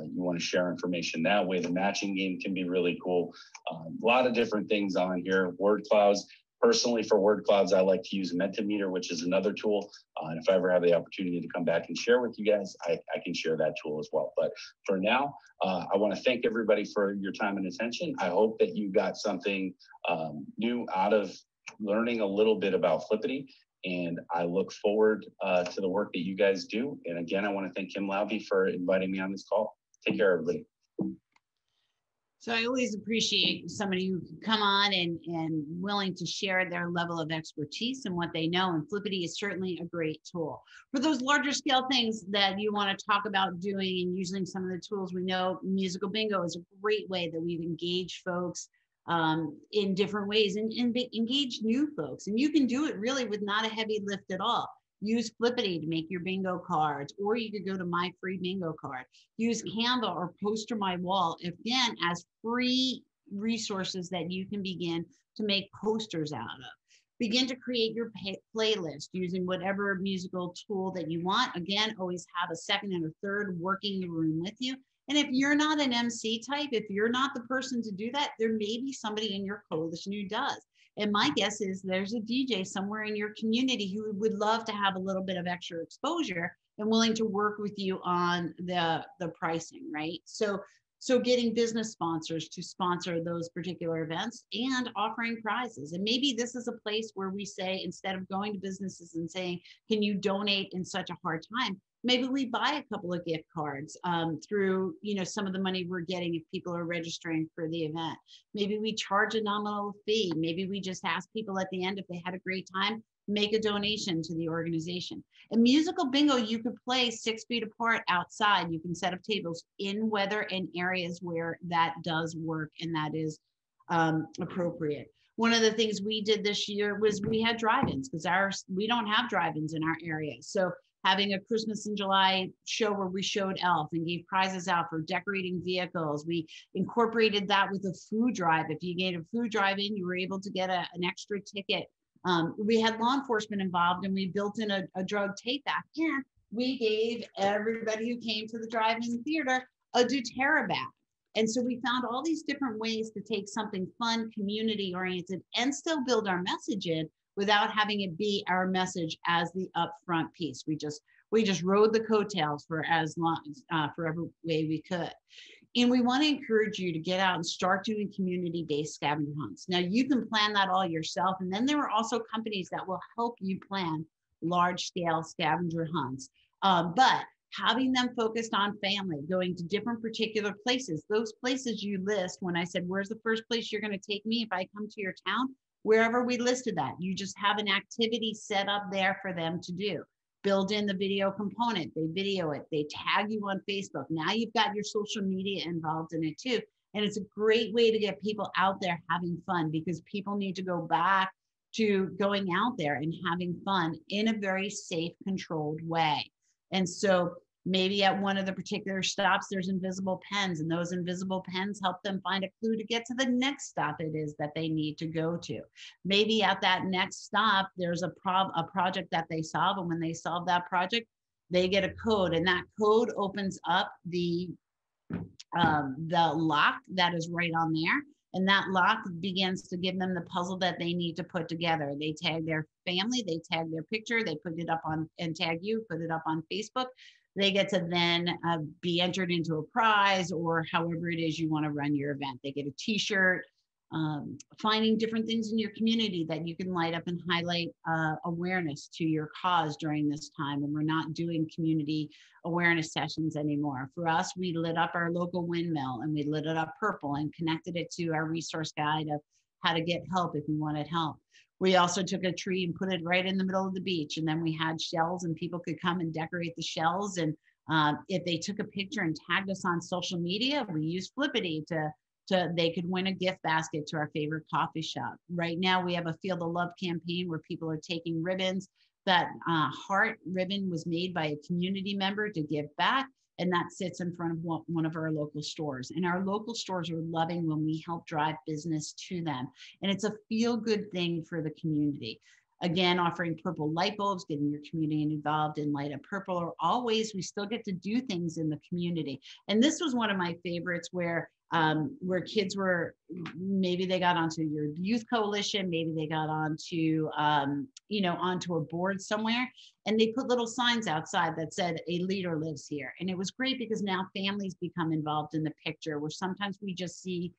you want to share information that way, the matching game can be really cool. A lot of different things on here. Word clouds. Personally, for word clouds, I like to use Mentimeter, which is another tool. And if I ever have the opportunity to come back and share with you guys, I can share that tool as well. But for now, I want to thank everybody for your time and attention. I hope that you got something new out of learning a little bit about Flippity. And I look forward to the work that you guys do. And again, I want to thank Kim Laube for inviting me on this call. Take care, everybody. So I always appreciate somebody who can come on and willing to share their level of expertise and what they know. And Flippity is certainly a great tool. For those larger scale things that you want to talk about doing and using some of the tools, we know musical bingo is a great way that we've engaged folks in different ways and engage new folks. And you can do it really with not a heavy lift at all. Use Flippity to make your bingo cards, or you could go to My Free Bingo Card. Use Canva or Poster My Wall, again, as free resources that you can begin to make posters out of. Begin to create your playlist using whatever musical tool that you want. Again, always have a second and a third working in the room with you. And if you're not an MC type, if you're not the person to do that, there may be somebody in your coalition who does. And my guess is there's a DJ somewhere in your community who would love to have a little bit of extra exposure and willing to work with you on the pricing, right? So getting business sponsors to sponsor those particular events and offering prizes. And maybe this is a place where we say, instead of going to businesses and saying, can you donate in such a hard time? Maybe we buy a couple of gift cards through, some of the money we're getting if people are registering for the event. Maybe we charge a nominal fee. Maybe we just ask people at the end, if they had a great time, make a donation to the organization. And musical bingo, you could play 6 feet apart outside. You can set up tables in weather and areas where that does work and that is appropriate. One of the things we did this year was we had drive-ins because we don't have drive-ins in our area. So having a Christmas in July show where we showed Elf and gave prizes out for decorating vehicles. We incorporated that with a food drive. If you get a food drive in, you were able to get an extra ticket. We had law enforcement involved and we built in a drug take back. And we gave everybody who came to the drive-in theater a doTERRA bag. And so we found all these different ways to take something fun, community oriented, and still build our message in without having it be our message as the upfront piece. We just rode the coattails for as long, for every way we could. And we want to encourage you to get out and start doing community-based scavenger hunts. Now you can plan that all yourself. And then there are also companies that will help you plan large-scale scavenger hunts. But having them focused on family, going to different particular places, those places you list, when I said, where's the first place you're going to take me if I come to your town? Wherever we listed that, you just have an activity set up there for them to do. Build in the video component, they video it, they tag you on Facebook. Now you've got your social media involved in it too. And it's a great way to get people out there having fun, because people need to go back to going out there and having fun in a very safe, controlled way. And so maybe at one of the particular stops, there's invisible pens, and those invisible pens help them find a clue to get to the next stop it is that they need to go to. Maybe at that next stop, there's a project that they solve, and when they solve that project, they get a code, and that code opens up the lock that is right on there. And that lock begins to give them the puzzle that they need to put together. They tag their family, they tag their picture, they put it up on, and tag you, put it up on Facebook. They get to then be entered into a prize, or however it is you want to run your event. They get a t-shirt, finding different things in your community that you can light up and highlight awareness to your cause during this time. And we're not doing community awareness sessions anymore. For us, we lit up our local windmill, and we lit it up purple and connected it to our resource guide of how to get help if you wanted help. We also took a tree and put it right in the middle of the beach. And then we had shells, and people could come and decorate the shells. And if they took a picture and tagged us on social media, we used Flippity they could win a gift basket to our favorite coffee shop. Right now, we have a Feel the Love campaign where people are taking ribbons. That heart ribbon was made by a community member to give back. And that sits in front of one of our local stores. And our local stores are loving when we help drive business to them. And it's a feel-good thing for the community. Again, offering purple light bulbs, getting your community involved in Light Up Purple, are all ways we still get to do things in the community. And this was one of my favorites where kids were, maybe they got onto your youth coalition, maybe they got onto, onto a board somewhere, and they put little signs outside that said, a leader lives here. And it was great because now families become involved in the picture, where sometimes we just see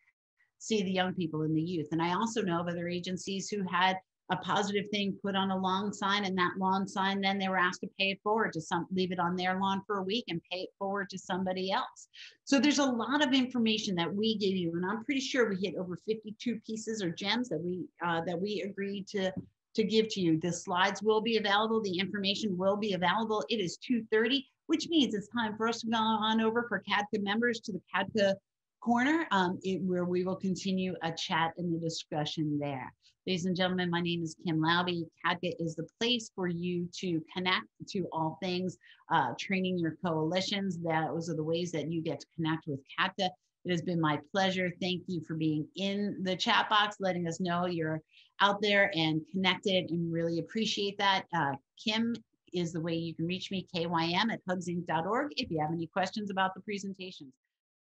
the young people and the youth. And I also know of other agencies who had a positive thing put on a lawn sign, and that lawn sign, then they were asked to pay it forward to leave it on their lawn for a week and pay it forward to somebody else. So there's a lot of information that we give you, and I'm pretty sure we hit over 52 pieces or gems that we agreed to give to you. The slides will be available, the information will be available. It is 2:30, which means it's time for us to go on over for CADCA members to the CADCA corner, where we will continue a chat and the discussion there. Ladies and gentlemen, my name is Kim Laube. CADCA is the place for you to connect to all things training your coalitions. Those are the ways that you get to connect with CADCA. It has been my pleasure. Thank you for being in the chat box, letting us know you're out there and connected, and really appreciate that. Kim is the way you can reach me, KYM@hugsinc.org, if you have any questions about the presentations.